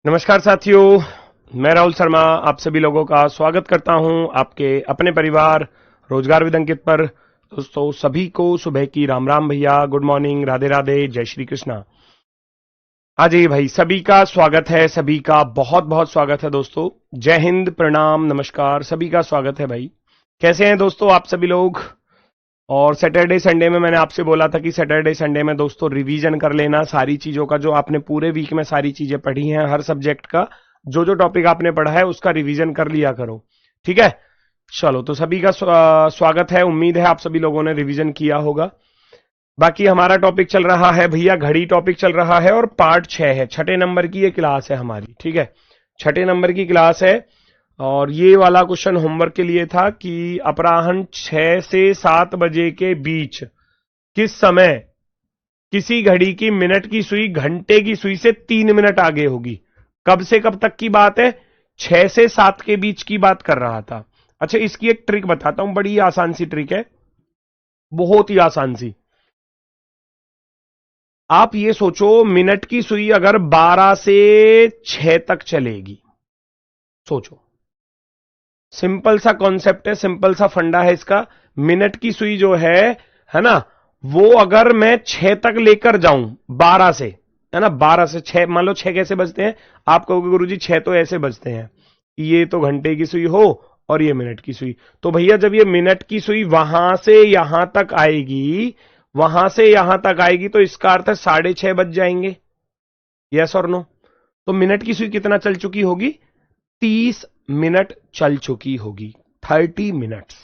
नमस्कार साथियों, मैं राहुल शर्मा आप सभी लोगों का स्वागत करता हूं आपके अपने परिवार रोजगार विद अंकित पर। दोस्तों सभी को सुबह की राम राम भैया, गुड मॉर्निंग, राधे राधे, जय श्री कृष्णा। हाँ जी भाई, सभी का स्वागत है, सभी का बहुत बहुत स्वागत है दोस्तों। जय हिंद, प्रणाम, नमस्कार, सभी का स्वागत है भाई। कैसे हैं दोस्तों आप सभी लोग? और सैटरडे संडे में मैंने आपसे बोला था कि सैटरडे संडे में दोस्तों रिवीजन कर लेना सारी चीजों का, जो आपने पूरे वीक में सारी चीजें पढ़ी हैं, हर सब्जेक्ट का जो जो टॉपिक आपने पढ़ा है उसका रिवीजन कर लिया करो, ठीक है। चलो, तो सभी का स्वागत है, उम्मीद है आप सभी लोगों ने रिवीजन किया होगा। बाकी हमारा टॉपिक चल रहा है भैया, घड़ी टॉपिक चल रहा है और पार्ट 6 है, छठे नंबर की ये क्लास है हमारी, ठीक है। छठे नंबर की क्लास है और ये वाला क्वेश्चन होमवर्क के लिए था कि अपराह्न 6 से 7 बजे के बीच किस समय किसी घड़ी की मिनट की सुई घंटे की सुई से 3 मिनट आगे होगी। कब से कब तक की बात है? 6 से 7 के बीच की बात कर रहा था। अच्छा, इसकी एक ट्रिक बताता हूं, बड़ी आसान सी ट्रिक है, बहुत ही आसान सी। आप ये सोचो, मिनट की सुई अगर 12 से 6 तक चलेगी, सोचो। सिंपल सा कॉन्सेप्ट है, सिंपल सा फंडा है इसका। मिनट की सुई जो है ना, वो अगर मैं 6 तक लेकर जाऊं, 12 से, है ना, 12 से 6, मान लो 6 कैसे बजते हैं? आप कहोगे गुरुजी 6 तो ऐसे बजते हैं, ये तो घंटे की सुई हो और ये मिनट की सुई। तो भैया जब ये मिनट की सुई वहां से यहां तक आएगी, वहां से यहां तक आएगी, तो इसका अर्थ है 6:30 बज जाएंगे। यस और नो? तो मिनट की सुई कितना चल चुकी होगी? 30 मिनट चल चुकी होगी, 30 मिनट्स,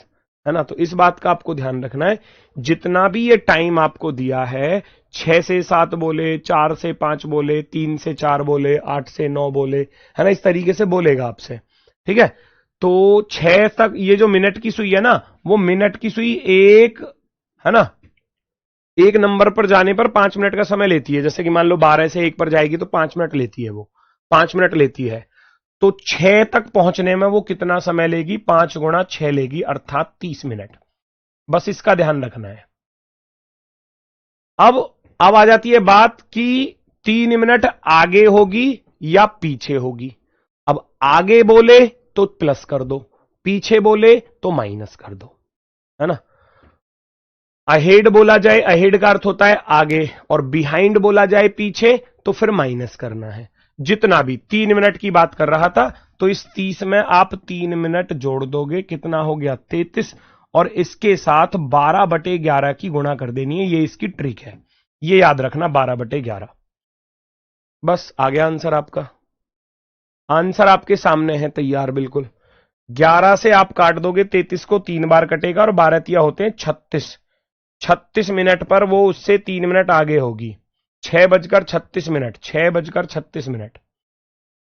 है ना। तो इस बात का आपको ध्यान रखना है, जितना भी ये टाइम आपको दिया है, 6 से 7 बोले, 4 से 5 बोले, 3 से 4 बोले, 8 से 9 बोले, है ना, इस तरीके से बोलेगा आपसे, ठीक है। तो 6 तक ये जो मिनट की सुई है ना, वो मिनट की सुई एक, है ना, एक नंबर पर जाने पर 5 मिनट का समय लेती है। जैसे कि मान लो 12 से 1 पर जाएगी तो 5 मिनट लेती है, वो 5 मिनट लेती है। तो 6 तक पहुंचने में वो कितना समय लेगी? 5 गुणा 6 लेगी, अर्थात 30 मिनट। बस इसका ध्यान रखना है। अब अब आ जाती है बात कि 3 मिनट आगे होगी या पीछे होगी। अब आगे बोले तो प्लस कर दो, पीछे बोले तो माइनस कर दो, है ना। अहेड बोला जाए, अहेड का अर्थ होता है आगे, और बिहाइंड बोला जाए पीछे, तो फिर माइनस करना है। जितना भी 3 मिनट की बात कर रहा था, तो इस 30 में आप 3 मिनट जोड़ दोगे, कितना हो गया? 33, और इसके साथ 12/11 की गुणा कर देनी है। ये इसकी ट्रिक है, ये याद रखना, 12/11। बस आ गया आंसर आपका। आंसर आपके सामने है तैयार, बिल्कुल। 11 से आप काट दोगे 33 को, 3 बार कटेगा, और 12 तिया होते हैं 36। 36 मिनट पर वो उससे 3 मिनट आगे होगी। 6:36, 6:36।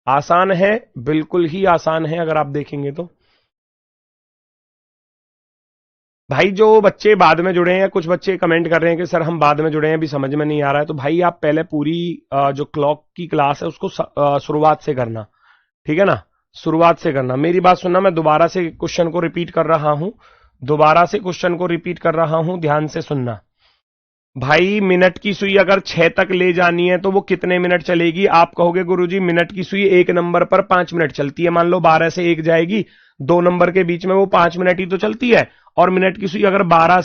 आसान है, बिल्कुल ही आसान है, अगर आप देखेंगे तो। भाई जो बच्चे बाद में जुड़े हैं, कुछ बच्चे कमेंट कर रहे हैं कि सर हम बाद में जुड़े हैं, अभी समझ में नहीं आ रहा है, तो भाई आप पहले पूरी जो क्लॉक की क्लास है उसको शुरुआत से करना, ठीक है ना। शुरुआत से करना, मेरी बात सुनना, मैं दोबारा से क्वेश्चन को रिपीट कर रहा हूं, दोबारा से क्वेश्चन को रिपीट कर रहा हूं, ध्यान से सुनना। भाई मिनट की सुई अगर 6 तक ले जानी है तो वो कितने मिनट चलेगी? आप कहोगे गुरुजी मिनट की सुई एक नंबर पर 5 मिनट चलती है, मान लो 12 से 1 जाएगी, 2 नंबर के बीच में वो 5 मिनट ही तो चलती है। और मिनट की सुई अगर 12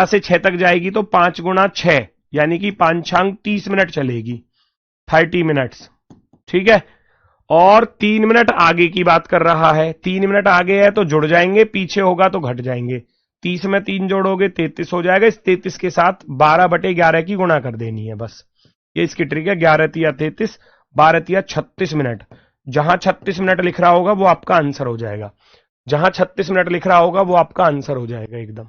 से 6 तक जाएगी तो 5 गुणा 6, यानी कि 5×30 मिनट चलेगी, 30 मिनट्स, ठीक है। और 3 मिनट आगे की बात कर रहा है, 3 मिनट आगे है तो जुड़ जाएंगे, पीछे होगा तो घट जाएंगे। 30 में 3 जोड़ोगे 33 हो जाएगा, इस 33 के साथ 12/11 की गुणा कर देनी है, बस ये इसकी ट्रिक है। 11×3 = 33, 12×3 = 36 मिनट। जहां 36 मिनट लिख रहा होगा वो आपका आंसर हो जाएगा, जहां 36 मिनट लिख रहा होगा वो आपका आंसर हो जाएगा एकदम।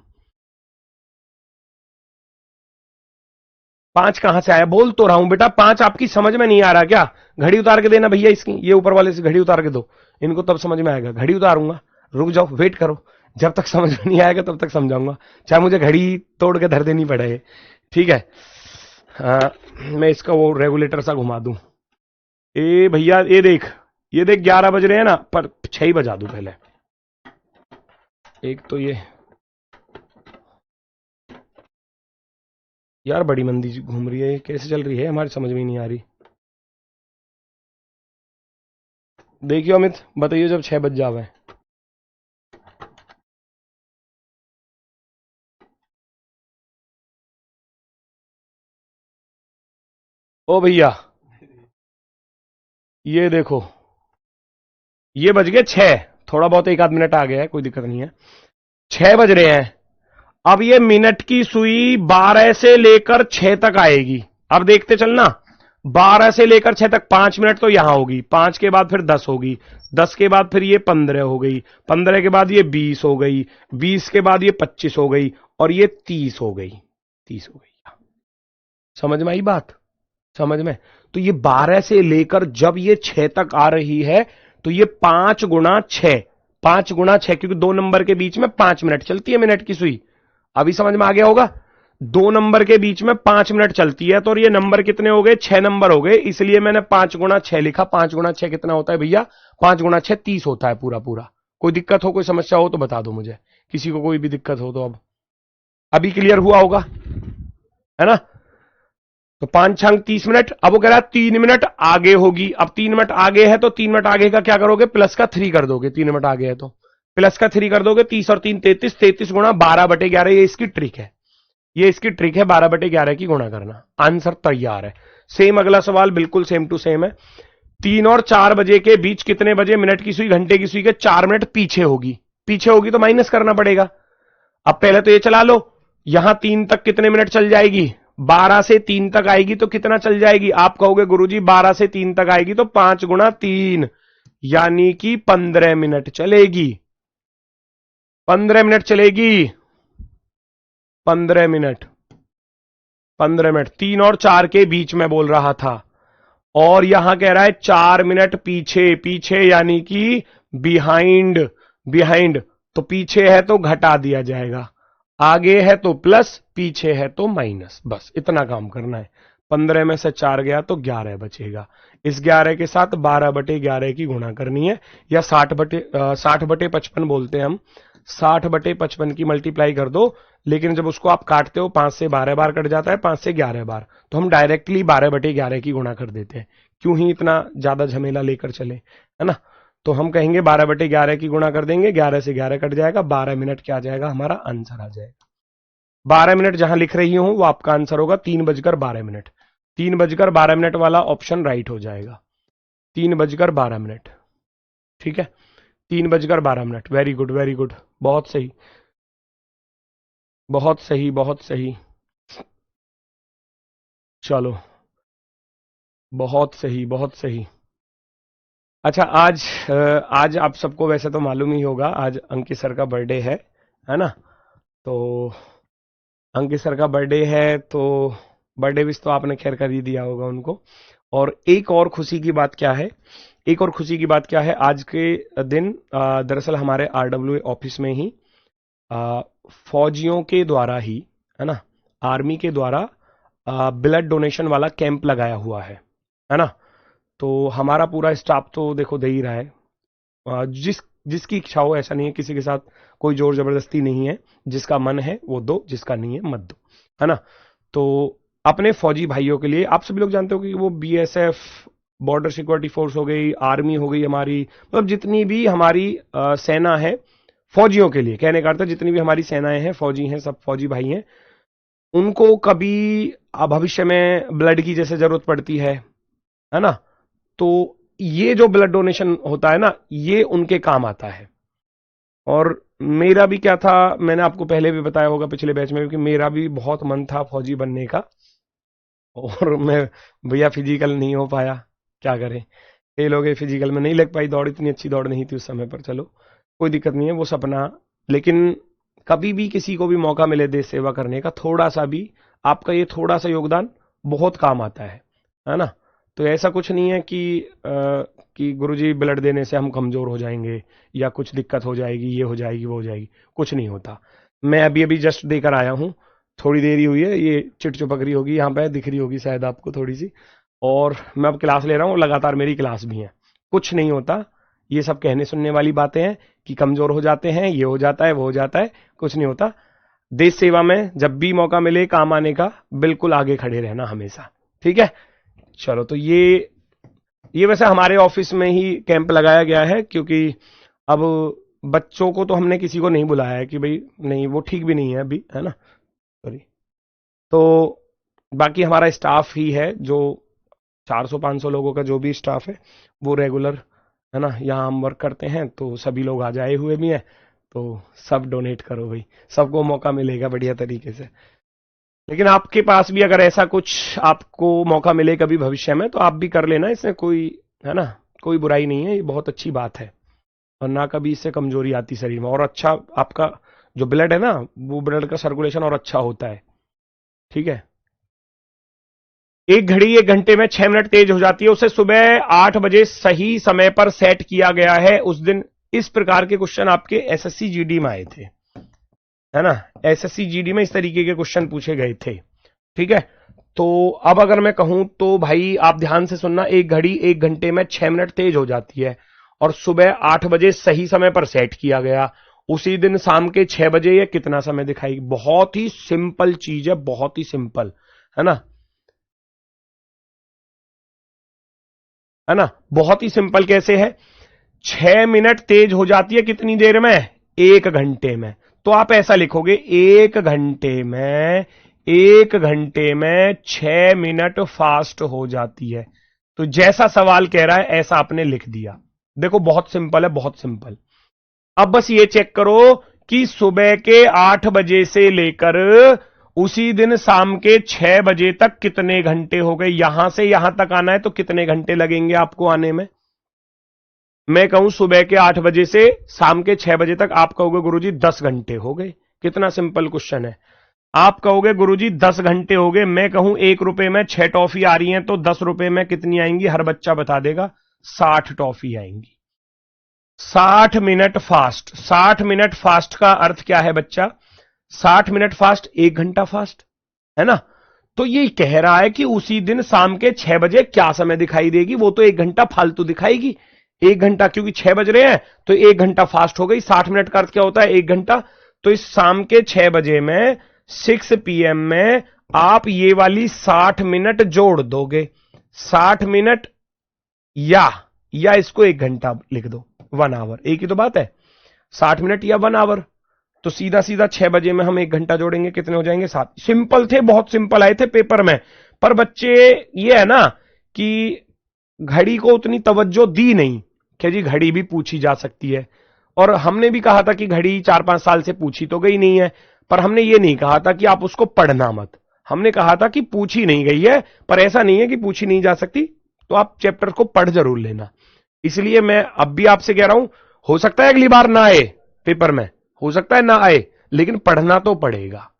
5 कहां से आया? बोल तो रहा हूं बेटा, 5 आपकी समझ में नहीं आ रहा क्या? घड़ी उतार के देना भैया, इसकी ये ऊपर वाले से घड़ी उतार के दो, इनको तब समझ में आएगा। घड़ी उतारूंगा, रुक जाओ, वेट करो, जब तक समझ में नहीं आएगा तब तक समझाऊंगा, चाहे मुझे घड़ी तोड़ के धर देनी पड़े, ठीक है। मैं इसका वो रेगुलेटर सा घुमा दूं। ए भैया ये देख, ये देख 11 बज रहे हैं ना, पर 6 ही बजा दूं पहले। एक तो ये यार बड़ी मंदी घूम रही है, कैसे चल रही है हमारी, समझ में नहीं आ रही। देखियो अमित, बताइए जब 6 बज जावे। ओ भैया, ये देखो, ये बज गए 6, थोड़ा बहुत एक आध मिनट आ गया है, कोई दिक्कत नहीं है। 6 बज रहे हैं। अब ये मिनट की सुई 12 से लेकर 6 तक आएगी। अब देखते चलना, 12 से लेकर 6 तक 5 मिनट तो यहां होगी, 5 के बाद फिर 10 होगी, 10 के बाद फिर ये 15 हो गई, 15 के बाद ये 20 हो गई, 20 के बाद ये 25 हो गई, और ये 30 हो गई, 30 हो गई। समझ में आई बात? समझ में? तो ये 12 से लेकर जब ये 6 तक आ रही है, तो ये 5 गुणा 6, 5 गुणा 6, क्योंकि 2 नंबर के बीच में 5 मिनट चलती है मिनट की सुई। अभी समझ में आ गया होगा? 2 नंबर के बीच में 5 मिनट चलती है, तो ये नंबर कितने हो गए? 6 नंबर हो गए, इसलिए मैंने 5 गुणा 6 लिखा। 5 गुणा 6 कितना होता है भैया? 5 गुणा 6 30 होता है पूरा पूरा। कोई दिक्कत हो, कोई समस्या हो तो बता दो मुझे, किसी को कोई भी दिक्कत हो तो। अब अभी क्लियर हुआ होगा, है ना? तो 5 छंग 30 मिनट। अब वो कह रहा है 3 मिनट आगे होगी। अब 3 मिनट आगे है, तो 3 मिनट आगे का क्या करोगे? प्लस का 3 कर दोगे। 3 मिनट आगे है तो प्लस का 3 कर दोगे। 30 और 3 33, 33 गुणा 12/11, ये इसकी ट्रिक है, ये इसकी ट्रिक है, 12/11 की गुणा करना। आंसर तैयार है। सेम अगला सवाल, बिल्कुल सेम टू सेम है। 3 और 4 बजे के बीच कितने बजे मिनट की सुई घंटे की सुई के 4 मिनट पीछे होगी? पीछे होगी तो माइनस करना पड़ेगा। अब पहले तो ये चला लो, यहां 3 तक कितने मिनट चल जाएगी? 12 से 3 तक आएगी तो कितना चल जाएगी? आप कहोगे गुरुजी 12 से 3 तक आएगी तो 5 गुणा 3, यानी कि 15 मिनट चलेगी। 15 मिनट चलेगी, 15 मिनट, 15 मिनट। 3 और 4 के बीच में बोल रहा था, और यहां कह रहा है 4 मिनट पीछे, पीछे यानी कि बिहाइंड, बिहाइंड। तो पीछे है तो घटा दिया जाएगा, आगे है तो प्लस, पीछे है तो माइनस, बस इतना काम करना है। 15 में से 4 गया तो 11 बचेगा। इस 11 के साथ 12/11 की गुणा करनी है, या 60/55 बोलते हैं हम। 60/55 की मल्टीप्लाई कर दो, लेकिन जब उसको आप काटते हो 5 से 12 बार कट जाता है, 5 से 11 बार, तो हम डायरेक्टली 12/11 की गुणा कर देते हैं। क्यों ही इतना ज्यादा झमेला लेकर चले, है ना? तो हम कहेंगे 12/11 की गुणा कर देंगे, 11 से 11 कट जाएगा, 12 मिनट क्या आ जाएगा? हमारा आंसर आ जाएगा। 12 मिनट जहां लिख रही हूं वो आपका आंसर होगा 3:12। 3:12 वाला ऑप्शन राइट हो जाएगा। 3:12, ठीक है? 3:12। वेरी गुड, वेरी गुड, बहुत सही, बहुत सही, बहुत सही। चलो, बहुत सही, बहुत सही। अच्छा, आज आप सबको वैसे तो मालूम ही होगा, आज अंकित सर का बर्थडे है ना? तो अंकित सर का बर्थडे है, तो बर्थडे विश तो आपने खैर कर ही दिया होगा उनको। और एक और खुशी की बात क्या है, एक और खुशी की बात क्या है, आज के दिन दरअसल हमारे आरडब्ल्यूए ऑफिस में ही फौजियों के द्वारा ही, है ना, आर्मी के द्वारा ब्लड डोनेशन वाला कैंप लगाया हुआ है ना? तो हमारा पूरा स्टाफ तो देखो दे ही रहा है। जिसकी इच्छा हो, ऐसा नहीं है किसी के साथ कोई जोर जबरदस्ती नहीं है। जिसका मन है वो दो, जिसका नहीं है मत दो, है ना? तो अपने फौजी भाइयों के लिए, आप सभी लोग जानते हो कि वो बीएसएफ, बॉर्डर सिक्योरिटी फोर्स हो गई, आर्मी हो गई हमारी, मतलब जितनी भी हमारी सेना है, फौजियों के लिए कहने का अर्थ है, जितनी भी हमारी सेनाएं हैं, फौजी हैं, सब फौजी भाई हैं, उनको कभी भविष्य में ब्लड की जैसे जरूरत पड़ती है ना? तो ये जो ब्लड डोनेशन होता है ना, ये उनके काम आता है। और मेरा भी क्या था, मैंने आपको पहले भी बताया होगा पिछले बैच में, कि मेरा भी बहुत मन था फौजी बनने का, और मैं भैया फिजिकल नहीं हो पाया, क्या करें, फेल हो गए फिजिकल में, नहीं लग पाई दौड़, इतनी अच्छी दौड़ नहीं थी उस समय पर। चलो कोई दिक्कत नहीं है, वो सपना। लेकिन कभी भी किसी को भी मौका मिले देश सेवा करने का, थोड़ा सा भी आपका ये थोड़ा सा योगदान बहुत काम आता है ना? तो ऐसा कुछ नहीं है कि गुरुजी ब्लड देने से हम कमजोर हो जाएंगे, या कुछ दिक्कत हो जाएगी, ये हो जाएगी, वो हो जाएगी, कुछ नहीं होता। मैं अभी अभी जस्ट देकर आया हूं, थोड़ी देरी हुई है, ये चिट चुपक रही होगी, यहाँ पे दिख रही होगी शायद आपको थोड़ी सी। और मैं अब क्लास ले रहा हूँ, लगातार मेरी क्लास भी है, कुछ नहीं होता। ये सब कहने सुनने वाली बातें हैं कि कमजोर हो जाते हैं, ये हो जाता है, वो हो जाता है, कुछ नहीं होता। देश सेवा में जब भी मौका मिले काम आने का, बिल्कुल आगे खड़े रहना हमेशा, ठीक है? चलो, तो ये ये वैसे हमारे ऑफिस में ही कैंप लगाया गया है, क्योंकि अब बच्चों को तो हमने किसी को नहीं बुलाया है कि भाई, नहीं वो ठीक भी नहीं है अभी, है ना, सॉरी। तो बाकी हमारा स्टाफ ही है जो 400-500 लोगों का जो भी स्टाफ है वो रेगुलर, है ना, यहाँ हम वर्क करते हैं, तो सभी लोग आज आए हुए भी हैं। तो सब डोनेट करो भाई, सबको मौका मिलेगा बढ़िया तरीके से। लेकिन आपके पास भी अगर ऐसा कुछ आपको मौका मिले कभी भविष्य में, तो आप भी कर लेना, इसमें कोई, है ना, कोई बुराई नहीं है, ये बहुत अच्छी बात है। और ना कभी इससे कमजोरी आती शरीर में, और अच्छा आपका जो ब्लड है ना, वो ब्लड का सर्कुलेशन और अच्छा होता है। ठीक है। एक घड़ी 1 घंटे में 6 मिनट तेज हो जाती है, उसे सुबह 8 बजे सही समय पर सेट किया गया है उस दिन। इस प्रकार के क्वेश्चन आपके एसएससी जीडी में आए थे, है ना, एसएससी जीडी में इस तरीके के क्वेश्चन पूछे गए थे। ठीक है। तो अब अगर मैं कहूं तो भाई आप ध्यान से सुनना, एक घड़ी 1 घंटे में 6 मिनट तेज हो जाती है और सुबह 8 बजे सही समय पर सेट किया गया, उसी दिन शाम के 6 बजे ये कितना समय दिखाएगी? बहुत ही सिंपल चीज है, बहुत ही सिंपल, है ना, है ना, बहुत ही सिंपल। कैसे है? 6 मिनट तेज हो जाती है कितनी देर में? 1 घंटे में। तो आप ऐसा लिखोगे, 1 घंटे में 6 मिनट फास्ट हो जाती है। तो जैसा सवाल कह रहा है ऐसा आपने लिख दिया। देखो बहुत सिंपल है, बहुत सिंपल। अब बस ये चेक करो कि सुबह के 8 बजे से लेकर उसी दिन शाम के 6 बजे तक कितने घंटे हो गए। यहां से यहां तक आना है तो कितने घंटे लगेंगे आपको आने में? मैं कहूं सुबह के 8 बजे से शाम के 6 बजे तक, आप कहोगे गुरुजी 10 घंटे हो गए। कितना सिंपल क्वेश्चन है। आप कहोगे गुरुजी 10 घंटे हो गए, मैं कहूं 1 रुपए में 6 टॉफी आ रही हैं, तो 10 रुपए में कितनी आएंगी? हर बच्चा बता देगा, 60 टॉफी आएंगी। 60 मिनट फास्ट। 60 मिनट फास्ट का अर्थ क्या है बच्चा? 60 मिनट फास्ट, 1 घंटा फास्ट, है ना। तो ये कह रहा है कि उसी दिन शाम के 6 बजे क्या समय दिखाई देगी? वो तो 1 घंटा फालतू दिखाएगी। 1 घंटा, क्योंकि 6 बज रहे हैं तो 1 घंटा फास्ट हो गई। 60 मिनट का अर्थ क्या होता है? 1 घंटा। तो इस शाम के 6 बजे में, 6 PM में आप ये वाली 60 मिनट जोड़ दोगे। 60 मिनट, या इसको 1 घंटा लिख दो, 1 आवर, एक ही तो बात है। 60 मिनट या 1 आवर। तो सीधा सीधा 6 बजे में हम 1 घंटा जोड़ेंगे, कितने हो जाएंगे? 7। सिंपल थे, बहुत सिंपल आए थे पेपर में। पर बच्चे, ये है ना कि घड़ी को उतनी तवज्जो दी नहीं कि जी घड़ी भी पूछी जा सकती है। और हमने भी कहा था कि घड़ी 4-5 साल से पूछी तो गई नहीं है, पर हमने ये नहीं कहा था कि आप उसको पढ़ना मत। हमने कहा था कि पूछी नहीं गई है, पर ऐसा नहीं है कि पूछी नहीं जा सकती, तो आप चैप्टर को पढ़ जरूर लेना। इसलिए मैं अब भी आपसे कह रहा हूं, हो सकता है अगली बार ना आए पेपर में, हो सकता है ना आए, लेकिन पढ़ना तो पड़ेगा।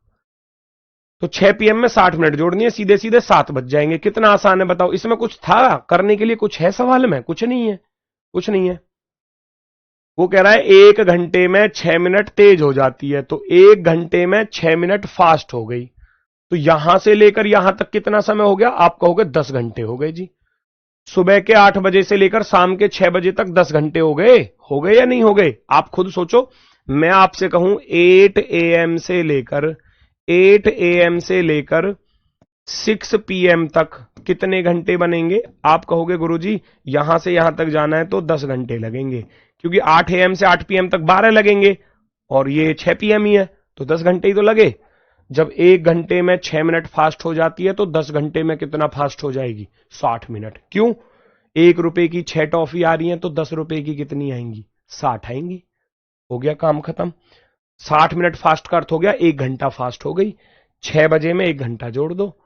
तो 6 PM में 60 मिनट जोड़नी है, सीधे सीधे 7 बज जाएंगे। कितना आसान है बताओ, इसमें कुछ था करने के लिए? कुछ है सवाल में? कुछ नहीं है, कुछ नहीं है। वो कह रहा है 1 घंटे में 6 मिनट तेज हो जाती है, तो 1 घंटे में 6 मिनट फास्ट हो गई। तो यहां से लेकर यहां तक कितना समय हो गया? आप कहोगे 10 घंटे हो गए जी। सुबह के 8 बजे से लेकर शाम के 6 बजे तक 10 घंटे हो गए। हो गए या नहीं हो गए? आप खुद सोचो। मैं आपसे कहूं 8 AM से लेकर 6 PM तक कितने घंटे बनेंगे? आप कहोगे गुरुजी यहां से यहां तक जाना है तो 10 घंटे लगेंगे, क्योंकि 8 AM से 8 PM तक 12 लगेंगे, और ये 6 PM ही है, तो 10 घंटे ही तो लगे। जब 1 घंटे में 6 मिनट फास्ट हो जाती है, तो 10 घंटे में कितना फास्ट हो जाएगी? 60 मिनट। क्यों? 1 रुपए की 6 टॉफी आ रही है, तो 10 रुपए की कितनी आएंगी? 60 आएंगी। हो गया काम खत्म। 60 मिनट फास्ट का अर्थ हो गया 1 घंटा फास्ट हो गई। 6 बजे में 1 घंटा जोड़ दो।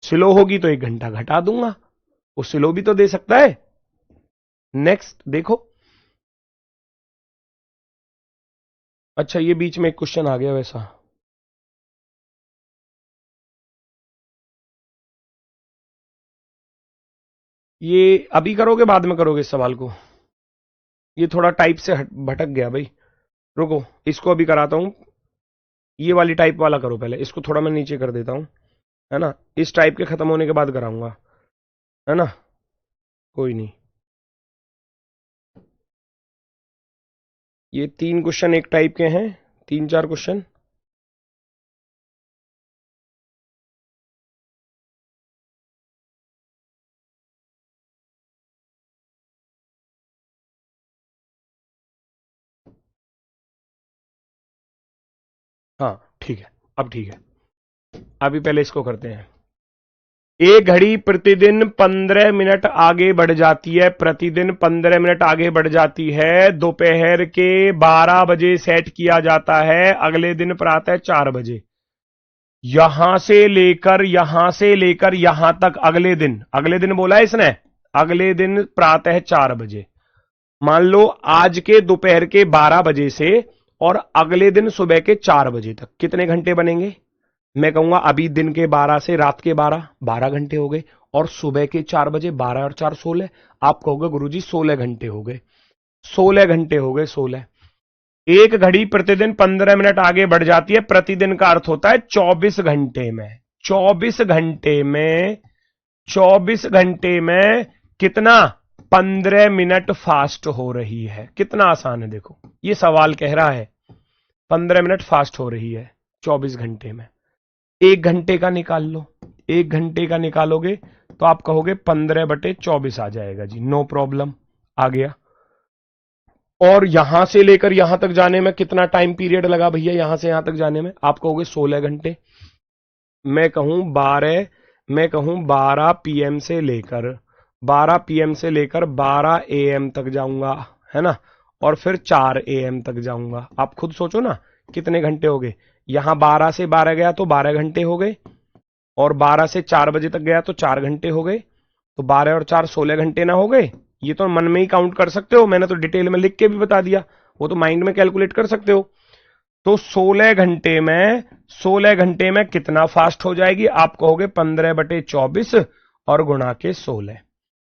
स्लो होगी तो 1 घंटा घटा दूंगा, वो स्लो भी तो दे सकता है। नेक्स्ट देखो। अच्छा, ये बीच में एक क्वेश्चन आ गया वैसा। ये अभी करोगे बाद में करोगे इस सवाल को? ये थोड़ा टाइप से भटक गया भाई। रुको, इसको अभी कराता हूं। ये वाली टाइप वाला करो पहले, इसको थोड़ा मैं नीचे कर देता हूं, है ना। इस टाइप के खत्म होने के बाद कराऊंगा, है ना, कोई नहीं। ये 3 क्वेश्चन एक टाइप के हैं, 3-4 क्वेश्चन। ठीक है, अब ठीक है। अभी पहले इसको करते हैं। एक घड़ी प्रतिदिन 15 मिनट आगे बढ़ जाती है, प्रतिदिन 15 मिनट आगे बढ़ जाती है। दोपहर के 12 बजे सेट किया जाता है, अगले दिन प्रातः 4 बजे। यहां से लेकर यहां तक अगले दिन बोला है इसने, अगले दिन प्रातः 4 बजे। मान लो आज के दोपहर के 12 बजे से और अगले दिन सुबह के 4 बजे तक कितने घंटे बनेंगे? मैं कहूंगा अभी दिन के 12 से रात के 12 घंटे हो गए, और सुबह के 4 बजे 12 और 4 16। आप कहोगे गुरुजी 16 घंटे हो गए, 16 घंटे हो गए, 16। एक घड़ी प्रतिदिन 15 मिनट आगे बढ़ जाती है, प्रतिदिन का अर्थ होता है 24 घंटे में। 24 घंटे में 24 घंटे में कितना? 15 मिनट फास्ट हो रही है। कितना आसान है देखो, ये सवाल कह रहा है 15 मिनट फास्ट हो रही है 24 घंटे में। 1 घंटे का निकाल लो, 1 घंटे का निकालोगे तो आप कहोगे 15/24 आ जाएगा जी, नो प्रॉब्लम, आ गया। और यहां से लेकर यहां तक जाने में कितना टाइम पीरियड लगा भैया? यहां से यहां तक जाने में आप कहोगे 16 घंटे। मैं कहूं 12 पीएम से लेकर 12 एएम तक जाऊंगा, है ना, और फिर 4 एएम तक जाऊंगा। आप खुद सोचो ना कितने घंटे हो गए। यहां 12 से 12 गया तो 12 घंटे हो गए, और 12 से 4 बजे तक गया तो 4 घंटे हो गए, तो 12 और 4 16 घंटे ना हो गए? ये तो मन में ही काउंट कर सकते हो, मैंने तो डिटेल में लिख के भी बता दिया, वो तो माइंड में कैलकुलेट कर सकते हो। तो 16 घंटे में कितना फास्ट हो जाएगी? आप कहोगे 15/24 और गुणा के 16।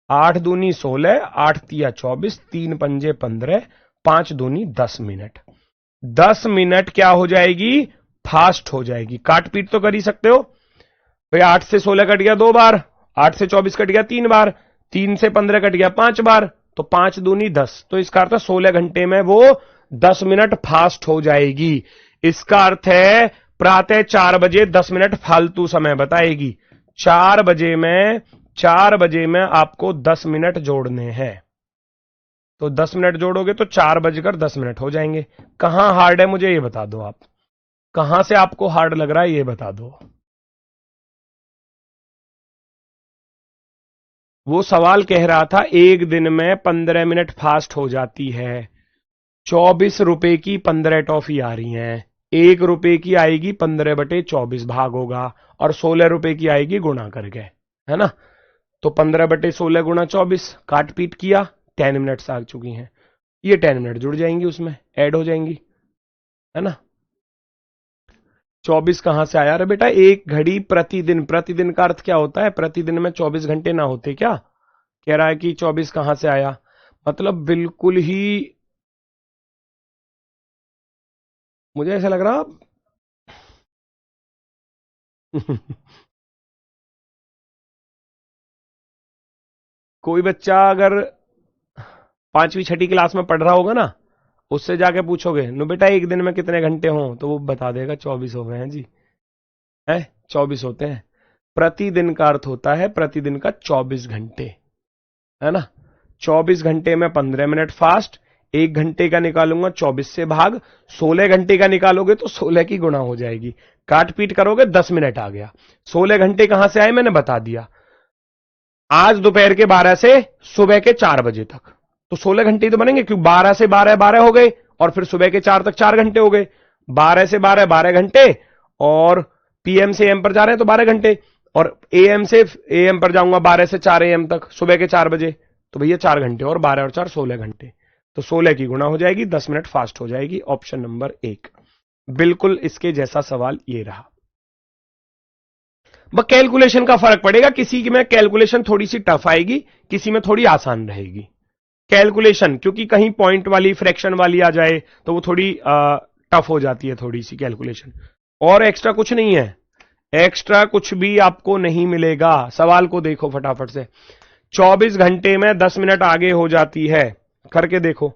8 दूनी 16, 8 तिया 24, 3 पंजे 15, 5 दूनी 10 मिनट। 10 मिनट क्या हो जाएगी? फास्ट हो जाएगी। काट पीट तो कर ही सकते हो भाई। 8 से 16 कट गया 2 बार, 8 से 24 कट गया 3 बार, 3 से 15 कट गया 5 बार, तो 5 दूनी 10। तो इसका अर्थ है 16 घंटे में वो 10 मिनट फास्ट हो जाएगी। इसका अर्थ है प्रातः 4 बजे 10 मिनट फालतू समय बताएगी। 4 बजे में आपको 10 मिनट जोड़ने हैं, तो 10 मिनट जोड़ोगे तो 4:10 हो जाएंगे। कहां हार्ड है मुझे ये बता दो, आप कहां से आपको हार्ड लग रहा है ये बता दो। वो सवाल कह रहा था एक दिन में 15 मिनट फास्ट हो जाती है, 24 रुपए की 15 टॉफी आ रही हैं, 1 रुपए की आएगी 15/24 भाग होगा, और 16 रुपए की आएगी गुणा करके, है ना। तो 15/16 गुणा 24 काट पीट किया, 10 मिनट्स आ चुकी हैं। ये 10 मिनट जुड़ जाएंगी, उसमें ऐड हो जाएंगी, है ना। 24 कहां से आया? अरे बेटा एक घड़ी प्रतिदिन, प्रतिदिन का अर्थ क्या होता है? प्रतिदिन में 24 घंटे ना होते क्या? कह रहा है कि 24 कहां से आया, मतलब बिल्कुल ही मुझे ऐसा लग रहा कोई बच्चा अगर 5वीं 6ठी क्लास में पढ़ रहा होगा ना, उससे जाके पूछोगे नो बेटा एक दिन में कितने घंटे हों, तो वो बता देगा 24 हो गए हैं जी, है 24 होते हैं। प्रतिदिन का अर्थ होता है प्रतिदिन का 24 घंटे, है ना। 24 घंटे में 15 मिनट फास्ट, 1 घंटे का निकालूंगा 24 से भाग, 16 घंटे का निकालोगे तो 16 की गुणा हो जाएगी, काट पीट करोगे 10 मिनट आ गया। 16 घंटे कहां से आए मैंने बता दिया, आज दोपहर के 12 से सुबह के 4 बजे तक, तो 16 घंटे तो बनेंगे, क्योंकि 12 से 12 12 हो गए, और फिर सुबह के 4 तक 4 घंटे हो गए। 12 से 12 12 घंटे, और पीएम से एम पर जा रहे हैं तो 12 घंटे, और एएम से एएम पर जाऊंगा 12 से 4 एएम तक, सुबह के 4 बजे, तो भैया 4 घंटे, और 12 और 4 16 घंटे, तो 16 की गुणा हो जाएगी, 10 मिनट फास्ट हो जाएगी। ऑप्शन नंबर 1 बिल्कुल इसके जैसा सवाल ये रहा। बस कैलकुलेशन का फर्क पड़ेगा, किसी में कैलकुलेशन थोड़ी सी टफ आएगी, किसी में थोड़ी आसान रहेगी कैलकुलेशन, क्योंकि कहीं पॉइंट वाली फ्रैक्शन वाली आ जाए तो वो थोड़ी टफ हो जाती है थोड़ी सी कैलकुलेशन। और एक्स्ट्रा कुछ नहीं है, एक्स्ट्रा कुछ भी आपको नहीं मिलेगा। सवाल को देखो फटाफट से, 24 घंटे में 10 मिनट आगे हो जाती है, करके देखो।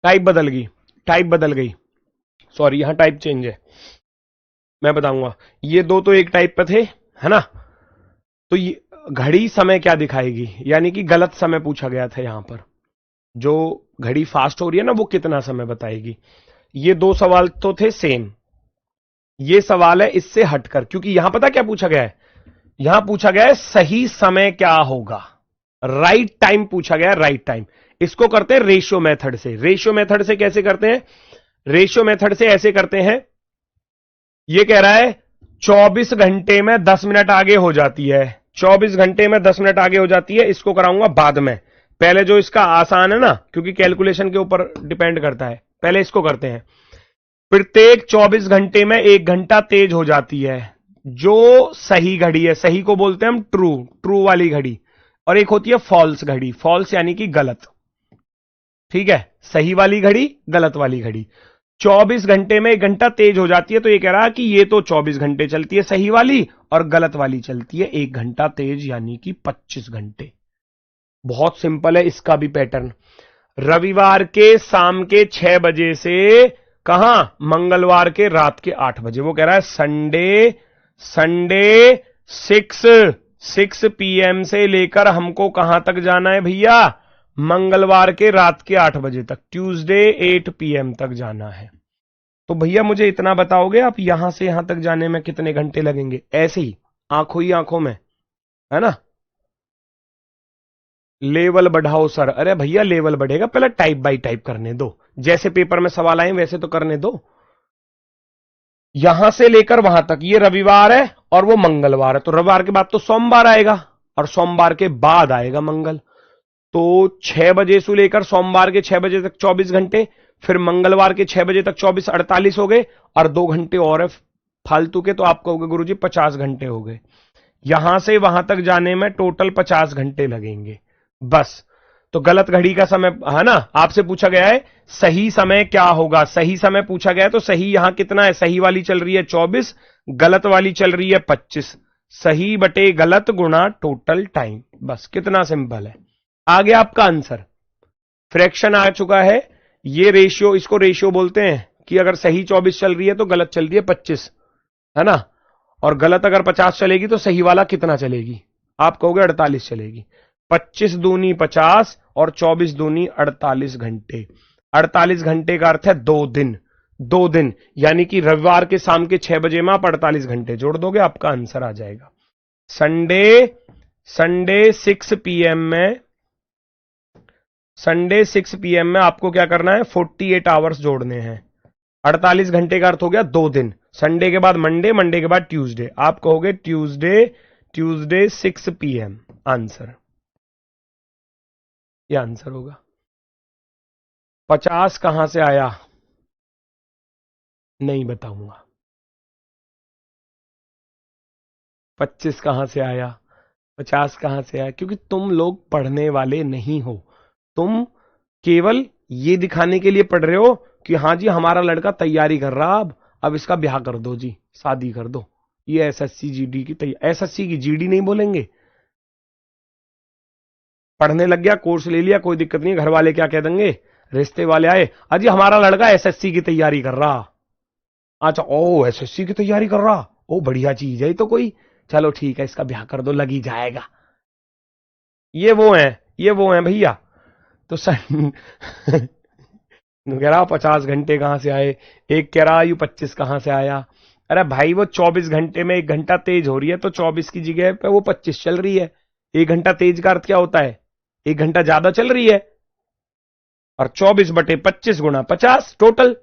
टाइप बदल गई, सॉरी यहां टाइप चेंज है, मैं बताऊंगा। ये दो तो एक टाइप पे थे, है ना, तो ये घड़ी समय क्या दिखाएगी, यानी कि गलत समय पूछा गया था यहां पर। जो घड़ी फास्ट हो रही है ना वो कितना समय बताएगी। ये दो सवाल तो थे सेम, ये सवाल है इससे हटकर, क्योंकि यहां पता क्या पूछा गया है, यहां पूछा गया है सही समय क्या होगा, राइट टाइम पूछा गया है, राइट टाइम। इसको करते हैं रेशियो मेथड से। रेशियो मेथड से कैसे करते हैं, रेशियो मेथड से ऐसे करते हैं, ये कह रहा है 24 घंटे में 10 मिनट आगे हो जाती है, 24 घंटे में 10 मिनट आगे हो जाती है, इसको कराऊंगा बाद में। पहले जो इसका आसान है ना, क्योंकि कैलकुलेशन के ऊपर डिपेंड करता है, पहले इसको करते हैं। प्रत्येक 24 घंटे में 1 घंटा तेज हो जाती है, जो सही घड़ी है, सही को बोलते हैं हम ट्रू, ट्रू वाली घड़ी, और एक होती है फॉल्स घड़ी, फॉल्स यानी कि गलत, ठीक है, सही वाली घड़ी, गलत वाली घड़ी। 24 घंटे में 1 घंटा तेज हो जाती है, तो ये कह रहा है कि ये तो 24 घंटे चलती है सही वाली, और गलत वाली चलती है 1 घंटा तेज, यानी कि 25 घंटे। बहुत सिंपल है इसका भी पैटर्न। रविवार के शाम के 6 बजे से कहां, मंगलवार के रात के 8 बजे। वो कह रहा है संडे 6 PM से लेकर हमको कहां तक जाना है भैया, मंगलवार के रात के 8 बजे तक, ट्यूसडे 8 PM तक जाना है। तो भैया मुझे इतना बताओगे आप यहां से यहां तक जाने में कितने घंटे लगेंगे, ऐसे ही आंखों में, है ना। लेवल बढ़ाओ सर, अरे भैया लेवल बढ़ेगा, पहले टाइप बाय टाइप करने दो, जैसे पेपर में सवाल आए वैसे तो करने दो। यहां से लेकर वहां तक, ये रविवार है और वो मंगलवार है, तो रविवार के बाद तो सोमवार आएगा, और सोमवार के बाद आएगा मंगल। तो 6 बजे से लेकर सोमवार के 6 बजे तक 24 घंटे, फिर मंगलवार के 6 बजे तक 24, 48 हो गए, और 2 घंटे और है फालतू के, तो आप कहोगे गुरुजी 50 घंटे हो गए। यहां से वहां तक जाने में टोटल 50 घंटे लगेंगे बस। तो गलत घड़ी का समय है ना, आपसे पूछा गया है सही समय क्या होगा, सही समय पूछा गया है, तो सही यहां कितना है, सही वाली चल रही है 24, गलत वाली चल रही है 25, सही बटे गलत गुणा टोटल टाइम, बस कितना सिंपल है। आ गया आपका आंसर। फ्रैक्शन आ चुका है, ये रेशियो, इसको रेशियो बोलते हैं, कि अगर सही 24 चल रही है तो गलत चल रही है 25, है ना, और गलत अगर 50 चलेगी तो सही वाला कितना चलेगी, आप कहोगे 48 चलेगी। 25 दूनी 50 और 24 दूनी 48 घंटे। 48 घंटे का अर्थ है 2 दिन, 2 दिन, यानी कि रविवार के शाम के 6 बजे में आप 48 घंटे जोड़ दोगे, आपका आंसर आ जाएगा। संडे 6 PM में, संडे 6 PM में आपको क्या करना है, 48 आवर्स जोड़ने हैं। 48 घंटे का अर्थ हो गया 2 दिन। संडे के बाद मंडे, मंडे के बाद ट्यूसडे, आप कहोगे ट्यूसडे 6 PM, आंसर, यह आंसर होगा। 50 कहां से आया नहीं बताऊंगा, 25 कहां से आया, 50 कहां से आया, क्योंकि तुम लोग पढ़ने वाले नहीं हो, तुम केवल ये दिखाने के लिए पढ़ रहे हो कि हां जी हमारा लड़का तैयारी कर रहा, अब इसका ब्याह कर दो जी, शादी कर दो, ये SSC GD की तैयारी, SSC की GD नहीं बोलेंगे, पढ़ने लग गया, कोर्स ले लिया, कोई दिक्कत नहीं, घर वाले क्या कह देंगे, रिश्ते वाले आए, अजी हमारा लड़का SSC की तैयारी कर रहा, अच्छा ओ SSC की तैयारी कर रहा, ओ बढ़िया चीज है तो कोई, चलो ठीक है इसका ब्याह कर दो, लग ही जाएगा। ये वो हैं भैया। तो सर कह रहा 50 घंटे कहां से आए, एक कह रहा 25 कहां से आया, अरे भाई वो 24 घंटे में 1 घंटा तेज हो रही है, तो 24 की जगह पे वो 25 चल रही है। 1 घंटा तेज का अर्थ क्या होता है, 1 घंटा ज्यादा चल रही है, और 24 बटे 25 गुणा 50 टोटल,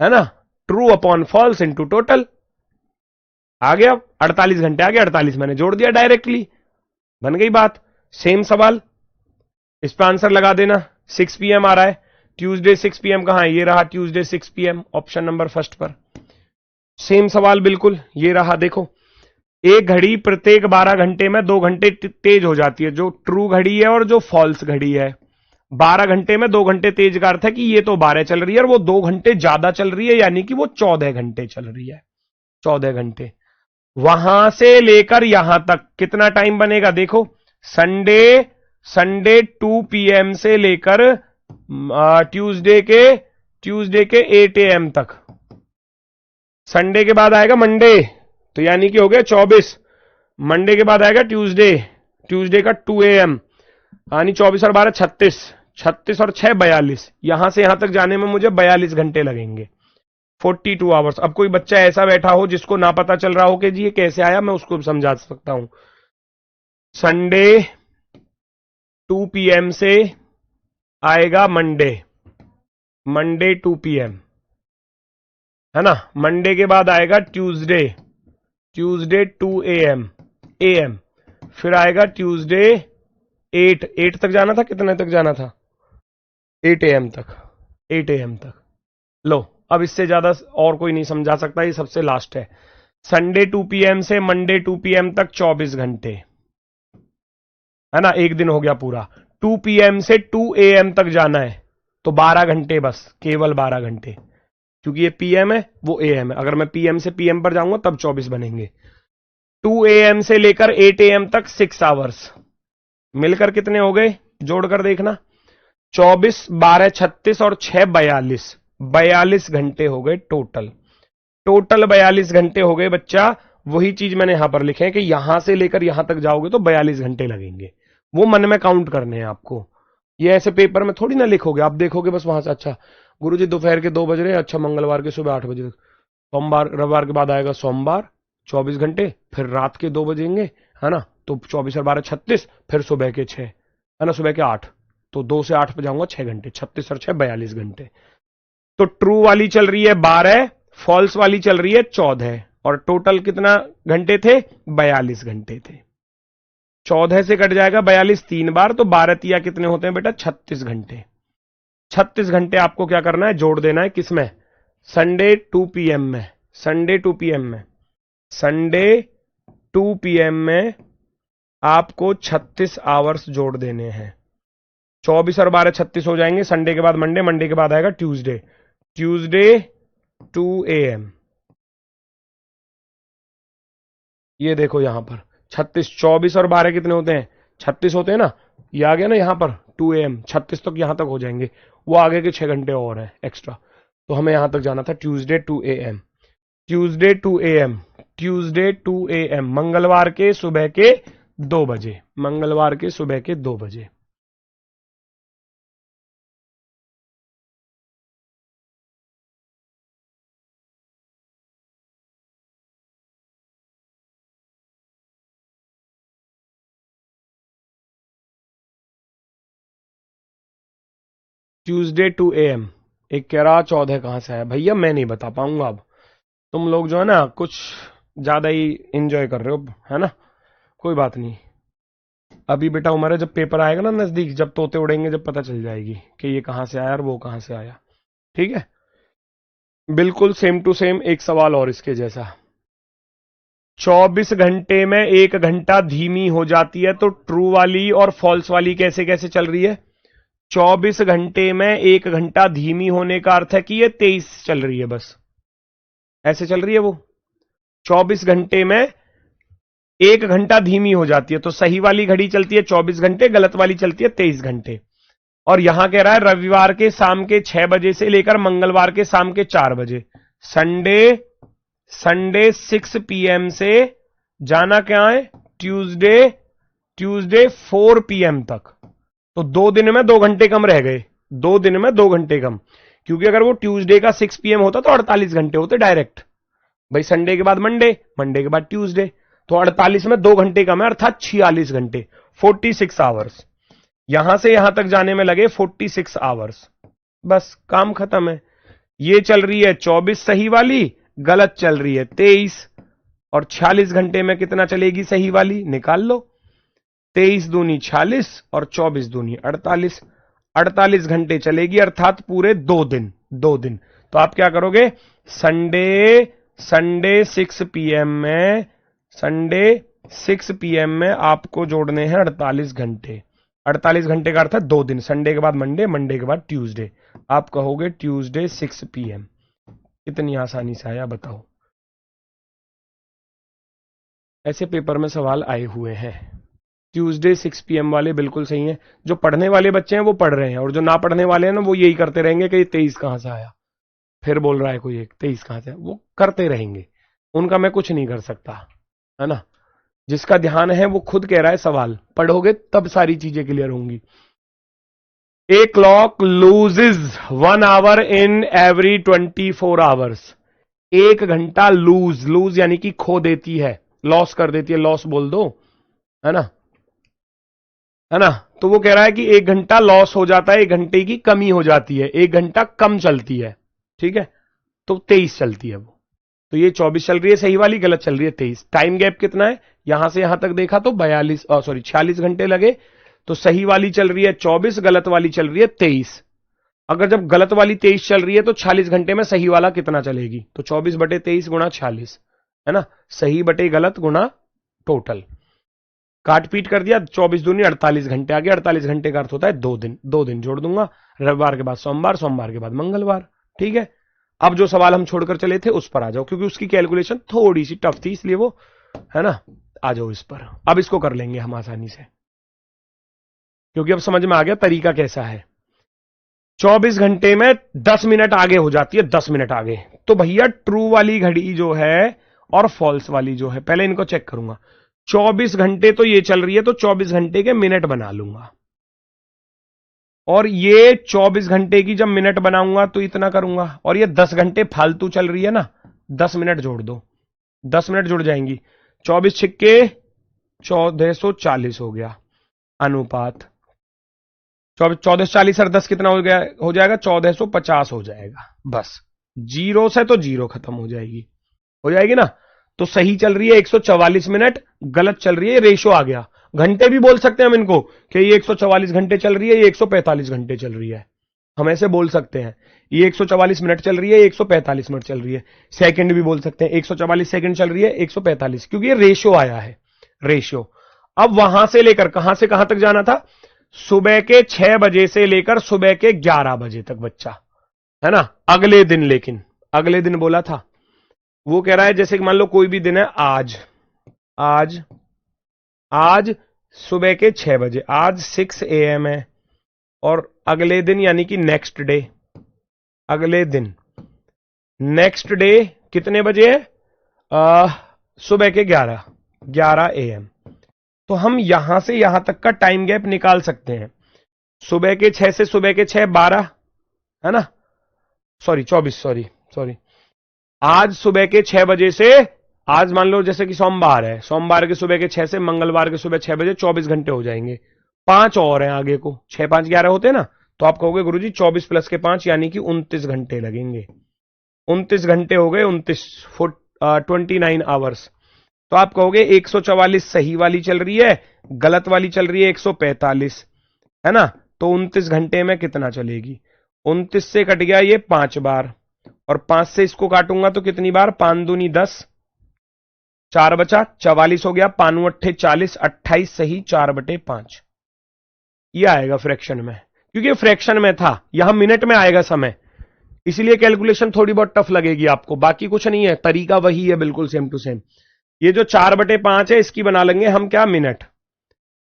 है ना, true upon false into total. आ गया 48 घंटे, आ गया 48 मैंने जोड़ दिया डायरेक्टली, बन गई बात। सेम सवाल, इस पर आंसर लगा देना। 6 PM आ रहा है, ट्यूसडे 6 PM कहां है, ये रहा Tuesday 6 PM, option number first पर। सेम सवाल बिल्कुल ये रहा, देखो एक घड़ी प्रत्येक 12 घंटे में 2 घंटे तेज हो जाती है, जो ट्रू घड़ी है और जो फॉल्स घड़ी है। 12 घंटे में 2 घंटे तेज का अर्थ है कि ये तो 12 चल रही है और वो 2 घंटे ज्यादा चल रही है, यानी कि वो 14 घंटे चल रही है, 14 घंटे। वहां से लेकर यहां तक कितना टाइम बनेगा, देखो संडे 2 PM से लेकर ट्यूसडे के 8 AM तक। संडे के बाद आएगा मंडे, तो यानी कि हो गया 24, मंडे के बाद आएगा ट्यूसडे, ट्यूसडे का 2 AM, यानी 24 और 12 36, 36 और 6 42, यहां से यहां तक जाने में मुझे 42 घंटे लगेंगे, 42 आवर्स। अब कोई बच्चा ऐसा बैठा हो जिसको ना पता चल रहा हो कि जी ये कैसे आया, मैं उसको समझा सकता हूं। संडे 2 PM से आएगा मंडे, मंडे 2 PM, है ना। मंडे के बाद आएगा ट्यूसडे, ट्यूसडे 2 AM, फिर आएगा ट्यूसडे 8 तक जाना था, कितने तक जाना था, 8 AM तक, 8 AM तक। लो अब इससे ज्यादा और कोई नहीं समझा सकता, ये सबसे लास्ट है। संडे 2 PM से मंडे 2 PM तक 24 घंटे, है ना, एक दिन हो गया पूरा। 2 PM से 2 AM तक जाना है तो 12 घंटे, बस केवल 12 घंटे, क्योंकि ये PM है वो AM है। अगर मैं PM से PM पर जाऊंगा तब 24 बनेंगे। 2 AM से लेकर 8 AM तक 6 आवर्स, मिलकर कितने हो गए, जोड़कर देखना, 24, 12, 36 और 6 42, 42 घंटे हो गए टोटल, टोटल 42 घंटे हो गए बच्चा। वही चीज मैंने यहां पर लिखे है कि यहां से लेकर यहां तक जाओगे तो 42 घंटे लगेंगे, वो मन में काउंट करने हैं आपको। ये ऐसे पेपर में थोड़ी ना लिखोगे, आप देखोगे बस वहां से, अच्छा गुरुजी दोपहर के 2 बज रहे हैं, अच्छा मंगलवार के सुबह 8 बजे तक, सोमवार रविवार के बाद आएगा सोमवार 24 घंटे, फिर रात के 2 बजेंगे, है ना, तो 24 और 12 36, फिर सुबह के 6, है ना, सुबह के 8, तो 2 से 8 पे जाऊंगा 6 घंटे, 36 और 6 42 घंटे। तो ट्रू वाली चल रही है 12, फॉल्स वाली चल रही है 14, और टोटल कितना घंटे थे, 42 घंटे थे। 14 से कट जाएगा 42 3 बार, तो 12 तिया कितने होते हैं बेटा, 36 घंटे। 36 घंटे आपको क्या करना है, जोड़ देना है, किसमें, संडे 2 PM में, संडे 2 PM में, संडे 2 PM में आपको 36 आवर्स जोड़ देने हैं। 24 और 12 36 हो जाएंगे। संडे के बाद मंडे, मंडे के बाद आएगा ट्यूसडे, ट्यूसडे 2 AM, ये देखो यहां पर 36, 24 और 12 कितने होते हैं, 36 होते हैं ना, ये आ गया ना यहां पर 2 AM, 36 तक यहां तक हो जाएंगे, वो आगे के 6 घंटे और है एक्स्ट्रा, तो हमें यहां तक जाना था Tuesday 2 AM, Tuesday 2 AM, Tuesday 2 AM, मंगलवार के सुबह के 2 बजे, मंगलवार के सुबह के 2 बजे। ट्यूसडे 2 AM, एक कह रहा 14 कहां से आया, भैया मैं नहीं बता पाऊंगा, अब तुम लोग जो है ना कुछ ज्यादा ही एंजॉय कर रहे हो, है ना, कोई बात नहीं। अभी बेटा उम्र है, जब पेपर आएगा ना नजदीक, जब तोते उड़ेंगे, जब पता चल जाएगी कि ये कहां से आया और वो कहां से आया, ठीक है। बिल्कुल सेम टू सेम एक सवाल और इसके जैसा, 24 घंटे में 1 घंटा धीमी हो जाती है, तो ट्रू वाली और फॉल्स वाली कैसे कैसे चल रही है। 24 घंटे में 1 घंटा धीमी होने का अर्थ है कि ये 23 चल रही है, बस ऐसे चल रही है वो। 24 घंटे में 1 घंटा धीमी हो जाती है, तो सही वाली घड़ी चलती है 24 घंटे, गलत वाली चलती है 23 घंटे। और यहां कह रहा है रविवार के शाम के 6 बजे से लेकर मंगलवार के शाम के 4 बजे, संडे 6 PM से जाना क्या है, ट्यूसडे 4 PM तक, तो 2 दिन में 2 घंटे कम रह गए, 2 दिन में 2 घंटे कम, क्योंकि अगर वो ट्यूसडे का 6 PM होता तो 48 घंटे होते डायरेक्ट, भाई संडे के बाद मंडे, मंडे के बाद ट्यूसडे, तो 48 में 2 घंटे कम है, अर्थात 46 घंटे, 46 आवर्स। यहां से यहां तक जाने में लगे 46 आवर्स, बस काम खत्म है। ये चल रही है 24 सही वाली, गलत चल रही है 23, और 46 घंटे में कितना चलेगी सही वाली, निकाल लो, 23 दूनी 46 और 24 दूनी 48, 48 घंटे चलेगी, अर्थात पूरे 2 दिन, 2 दिन। तो आप क्या करोगे, संडे 6 PM में, संडे 6 PM में आपको जोड़ने हैं 48 घंटे, 48 घंटे का अर्थ है 2 दिन, संडे के बाद मंडे, मंडे के बाद ट्यूसडे, आप कहोगे ट्यूसडे 6 PM। कितनी आसानी से आया बताओ। ऐसे पेपर में सवाल आए हुए हैं। ट्यूसडे 6 PM वाले बिल्कुल सही हैं, जो पढ़ने वाले बच्चे हैं वो पढ़ रहे हैं, और जो ना पढ़ने वाले हैं ना वो यही करते रहेंगे कि 23 कहां से आया, फिर बोल रहा है कोई एक 23 कहां से, वो करते रहेंगे, उनका मैं कुछ नहीं कर सकता, है ना। जिसका ध्यान है वो खुद कह रहा है सवाल पढ़ोगे तब सारी चीजें क्लियर होंगी। A clock loses 1 hour in every 24 hours. एक घंटा लूज यानी कि खो देती है, लॉस कर देती है, लॉस बोल दो, है ना, है ना। तो वो कह रहा है कि एक घंटा लॉस हो जाता है, एक घंटे की कमी हो जाती है, एक घंटा कम चलती है, ठीक है। तो 23 चलती है वो। तो ये 24 चल रही है सही वाली, गलत चल रही है 23। टाइम गैप कितना है, यहां से यहां तक देखा तो 46 घंटे लगे। तो सही वाली चल रही है 24, गलत वाली चल रही है 23। अगर जब गलत वाली 23 चल रही है तो 46 घंटे में सही वाला कितना चलेगी, तो 24/23 गुणा 46, है ना, सही बटे गलत गुणा टोटल। काट पीट कर दिया, 24 दूनी 48 घंटे आ गया। 48 घंटे का अर्थ होता है 2 दिन, 2 दिन जोड़ दूंगा, रविवार के बाद सोमवार, सोमवार के बाद मंगलवार, ठीक है। अब जो सवाल हम छोड़कर चले थे उस पर आ जाओ, क्योंकि उसकी कैलकुलेशन थोड़ी सी टफ थी इसलिए वो, है ना। आ जाओ इस पर, अब इसको कर लेंगे हम आसानी से, क्योंकि अब समझ में आ गया तरीका कैसा है। 24 घंटे में 10 मिनट आगे हो जाती है, 10 मिनट आगे। तो भैया ट्रू वाली घड़ी जो है और फॉल्स वाली जो है, पहले इनको चेक करूंगा। 24 घंटे तो ये चल रही है, तो 24 घंटे के मिनट बना लूंगा, और ये 24 घंटे की जब मिनट बनाऊंगा तो इतना करूंगा, और ये 10 घंटे फालतू चल रही है ना, 10 मिनट जोड़ दो, 10 मिनट जुड़ जाएंगी। 24 छिक्के 1440 हो गया अनुपात। 1440 और 10 कितना हो गया, हो जाएगा 1450 हो जाएगा। बस जीरो से तो जीरो खत्म हो जाएगी, हो जाएगी ना। तो सही चल रही है 144 मिनट, गलत चल रही है, रेशो आ गया। घंटे भी बोल सकते हैं हम इनको कि ये 144 घंटे चल रही है, ये 145 घंटे चल रही है, हम ऐसे बोल सकते हैं। ये 144 मिनट चल रही है, 145 मिनट चल रही है। सेकंड भी बोल सकते हैं, 144 सेकंड चल रही है, 145, क्योंकि ये रेशो आया है, रेशो। अब वहां से लेकर कहां से कहां तक जाना था, सुबह के 6 बजे से लेकर सुबह के 11 बजे तक बच्चा, है ना, अगले दिन। लेकिन अगले दिन बोला था, वो कह रहा है जैसे कि मान लो कोई भी दिन है, आज आज आज सुबह के 6 बजे, आज 6 AM है, और अगले दिन यानी कि नेक्स्ट डे, अगले दिन नेक्स्ट डे कितने बजे है, सुबह के 11 AM। तो हम यहां से यहां तक का टाइम गैप निकाल सकते हैं। सुबह के 6 से सुबह के 6 12, है ना, सॉरी 24, सॉरी। आज सुबह के 6 बजे से, आज मान लो जैसे कि सोमवार है, सोमवार के सुबह के 6 से मंगलवार के सुबह 6 बजे 24 घंटे हो जाएंगे। 5 और हैं आगे को, 6 5 11 होते हैं ना, तो आप कहोगे गुरुजी 24 प्लस के 5 यानी कि 29 घंटे लगेंगे। 29 घंटे हो गए, 29 आवर्स। तो आप कहोगे 144 सही वाली चल रही है, गलत वाली चल रही है 145, है ना। तो 29 घंटे में कितना चलेगी, 29 से कट गया ये 5 बार, और 5 से इसको काटूंगा तो कितनी बार, 5 दूनी 10, 4 बचा 44 हो गया, 5 अट्ठे 40, 28 सही, 4/5 ये आएगा फ्रैक्शन में। क्योंकि फ्रैक्शन में था, यहां मिनट में आएगा समय, इसलिए कैलकुलेशन थोड़ी बहुत टफ लगेगी आपको, बाकी कुछ नहीं है, तरीका वही है बिल्कुल सेम टू सेम। ये जो 4/5 है इसकी बना लेंगे हम क्या, मिनट।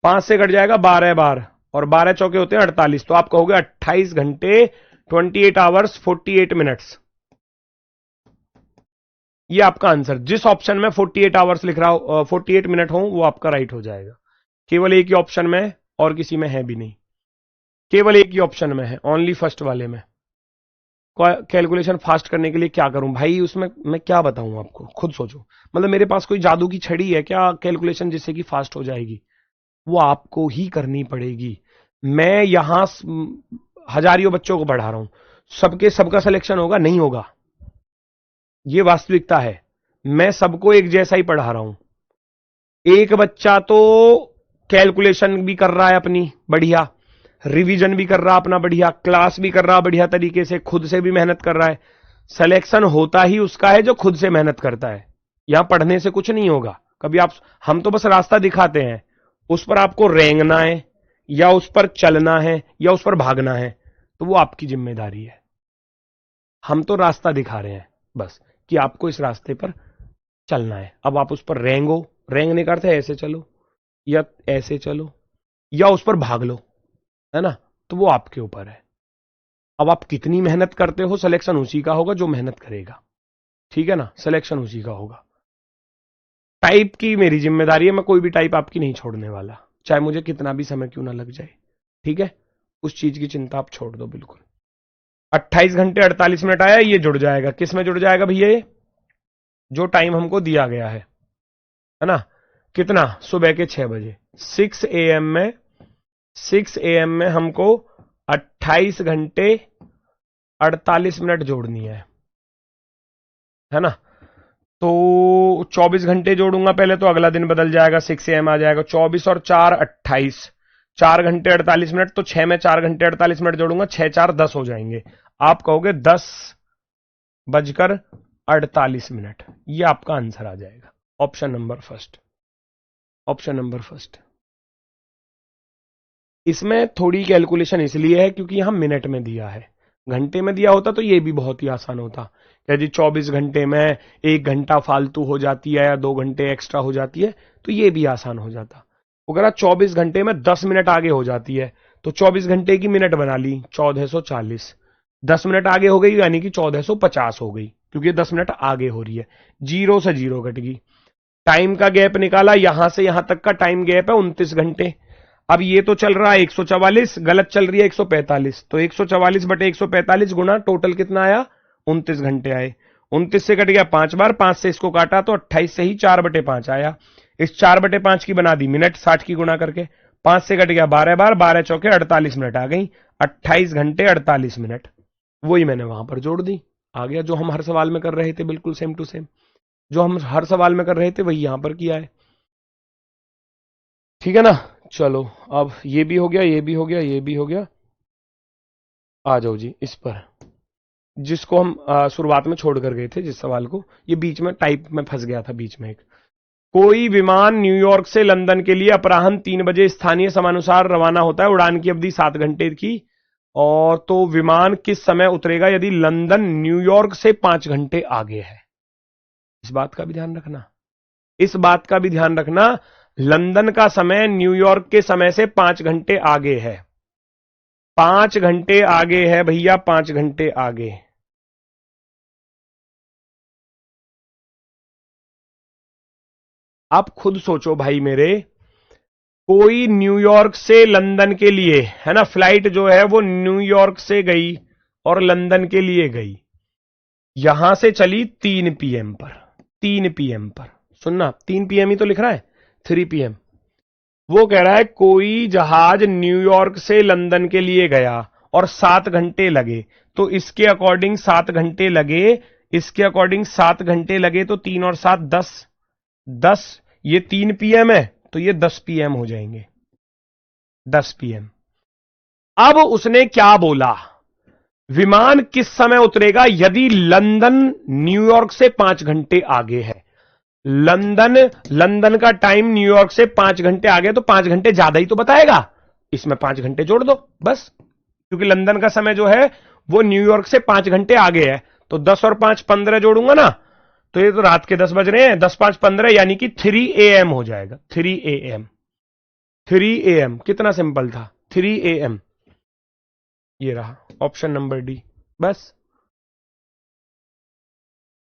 5 से कट जाएगा 12 बार, और 12 चौके होते हैं 48, तो आप कहोगे 28 घंटे 28 आवर्स 48 मिनट्स। ये आपका आंसर, जिस ऑप्शन में 48 आवर्स लिख रहा हो, 48 मिनट हो, वो आपका राइट हो जाएगा। केवल एक ही ऑप्शन में, और किसी में है भी नहीं, केवल एक ही ऑप्शन में है, ओनली फर्स्ट वाले में। कैलकुलेशन फास्ट करने के लिए क्या करूं भाई, उसमें मैं क्या बताऊं आपको, खुद सोचो। मतलब मेरे पास कोई जादू की छड़ी है क्या कैलकुलेशन जिससे कि फास्ट हो जाएगी, वो आपको ही करनी पड़ेगी। मैं यहां हजारियों बच्चों को पढ़ा रहा हूं, सबका सिलेक्शन होगा नहीं होगा, ये वास्तविकता है। मैं सबको एक जैसा ही पढ़ा रहा हूं। एक बच्चा तो कैलकुलेशन भी कर रहा है अपनी बढ़िया, रिवीजन भी कर रहा अपना बढ़िया, क्लास भी कर रहा बढ़िया तरीके से, खुद से भी मेहनत कर रहा है। सिलेक्शन होता ही उसका है जो खुद से मेहनत करता है, यहां पढ़ने से कुछ नहीं होगा कभी। आप, हम तो बस रास्ता दिखाते हैं, उस पर आपको रेंगना है या उस पर चलना है या उस पर भागना है, तो वो आपकी जिम्मेदारी है। हम तो रास्ता दिखा रहे हैं बस, कि आपको इस रास्ते पर चलना है। अब आप उस पर रेंगो, रेंगने का अर्थ है ऐसे चलो या ऐसे चलो या उस पर भाग लो, है ना, तो वो आपके ऊपर है। अब आप कितनी मेहनत करते हो, सिलेक्शन उसी का होगा जो मेहनत करेगा, ठीक है ना, सिलेक्शन उसी का होगा। टाइप की मेरी जिम्मेदारी है, मैं कोई भी टाइप आपकी नहीं छोड़ने वाला, चाहे मुझे कितना भी समय क्यों ना लग जाए, ठीक है। उस चीज की चिंता आप छोड़ दो बिल्कुल। 28 घंटे 48 मिनट आया, ये जुड़ जाएगा, किस में जुड़ जाएगा भैया, ये जो टाइम हमको दिया गया है ना, कितना, सुबह के 6 बजे, 6 AM में, 6 AM में हमको 28 घंटे 48 मिनट जोड़नी है ना। तो 24 घंटे जोड़ूंगा पहले, तो अगला दिन बदल जाएगा, 6 AM आ जाएगा, 24 और 4 28, 4 घंटे 48 मिनट, तो 6 में 4 घंटे 48 मिनट जोड़ूंगा, 6 4 10 हो जाएंगे। आप कहोगे 10:48, ये आपका आंसर आ जाएगा, option number first, option number first. इसमें थोड़ी कैलकुलेशन इसलिए है क्योंकि यहां मिनट में दिया है, घंटे में दिया होता तो ये भी बहुत ही आसान होता, क्या जी 24 घंटे में 1 घंटा फालतू हो जाती है या 2 घंटे एक्स्ट्रा हो जाती है, तो ये भी आसान हो जाता। अगर 24 घंटे में 10 मिनट आगे हो जाती है, तो 24 घंटे की मिनट बना ली 1440, 10 मिनट आगे हो गई यानी कि 1450 हो गई, क्योंकि 10 मिनट आगे हो रही है, जीरो से जीरो कट गई। टाइम का गैप निकाला, यहां से यहां तक का टाइम गैप है 29 घंटे। अब ये तो चल रहा है 144, गलत चल रही है 145, तो 144 बटे 145 गुना टोटल कितना आया, 29 घंटे आए। 29 से कट गया 5 बार, 5 से इसको काटा तो 28 से ही 4/5 आया। इस 4/5 की बना दी मिनट 60 की गुना करके, 5 से कट गया 12 बार, 12 चौके 48 मिनट आ गई, 28 घंटे 48 मिनट, वही मैंने वहां पर जोड़ दी, आ गया जो हम हर सवाल में कर रहे थे, बिल्कुल सेम टू सेम जो हम हर सवाल में कर रहे थे वही यहां पर किया है, ठीक है ना। चलो अब ये भी हो गया, ये भी हो गया, ये भी हो गया, आ जाओ जी इस पर, जिसको हम शुरुआत में छोड़ कर गए थे, जिस सवाल को, ये बीच में टाइप में फंस गया था बीच में एक। कोई विमान न्यूयॉर्क से लंदन के लिए अपराह्न 3 बजे स्थानीय समयानुसार रवाना होता है, उड़ान की अवधि 7 घंटे की, और तो विमान किस समय उतरेगा यदि लंदन न्यूयॉर्क से 5 घंटे आगे है। इस बात का भी ध्यान रखना, इस बात का भी ध्यान रखना, लंदन का समय न्यूयॉर्क के समय से 5 घंटे आगे है, 5 घंटे आगे है भैया, 5 घंटे आगे। आप खुद सोचो भाई मेरे, कोई न्यूयॉर्क से लंदन के लिए, है ना, फ्लाइट जो है वो न्यूयॉर्क से गई और लंदन के लिए गई, यहां से चली 3 PM पर, 3 PM पर, सुनना 3 PM ही तो लिख रहा है, 3 PM। वो कह रहा है कोई जहाज न्यूयॉर्क से लंदन के लिए गया और 7 घंटे लगे, तो इसके अकॉर्डिंग 7 घंटे लगे, इसके अकॉर्डिंग 7 घंटे लगे, तो 3 और 7 10, 10, ये 3 PM है तो ये 10 PM हो जाएंगे, 10 PM। अब उसने क्या बोला, विमान किस समय उतरेगा यदि लंदन न्यूयॉर्क से 5 घंटे आगे है। लंदन, लंदन का टाइम न्यूयॉर्क से 5 घंटे आगे, तो 5 घंटे ज्यादा ही तो बताएगा, इसमें 5 घंटे जोड़ दो बस, क्योंकि लंदन का समय जो है वो न्यूयॉर्क से 5 घंटे आगे है, तो 10 और 5 15 जोड़ूंगा ना, तो ये तो रात के 10 बज रहे हैं, 10 5 15 यानी कि 3 AM हो जाएगा, 3 AM, 3 AM, कितना सिंपल था, 3 AM, ये रहा ऑप्शन नंबर डी, बस।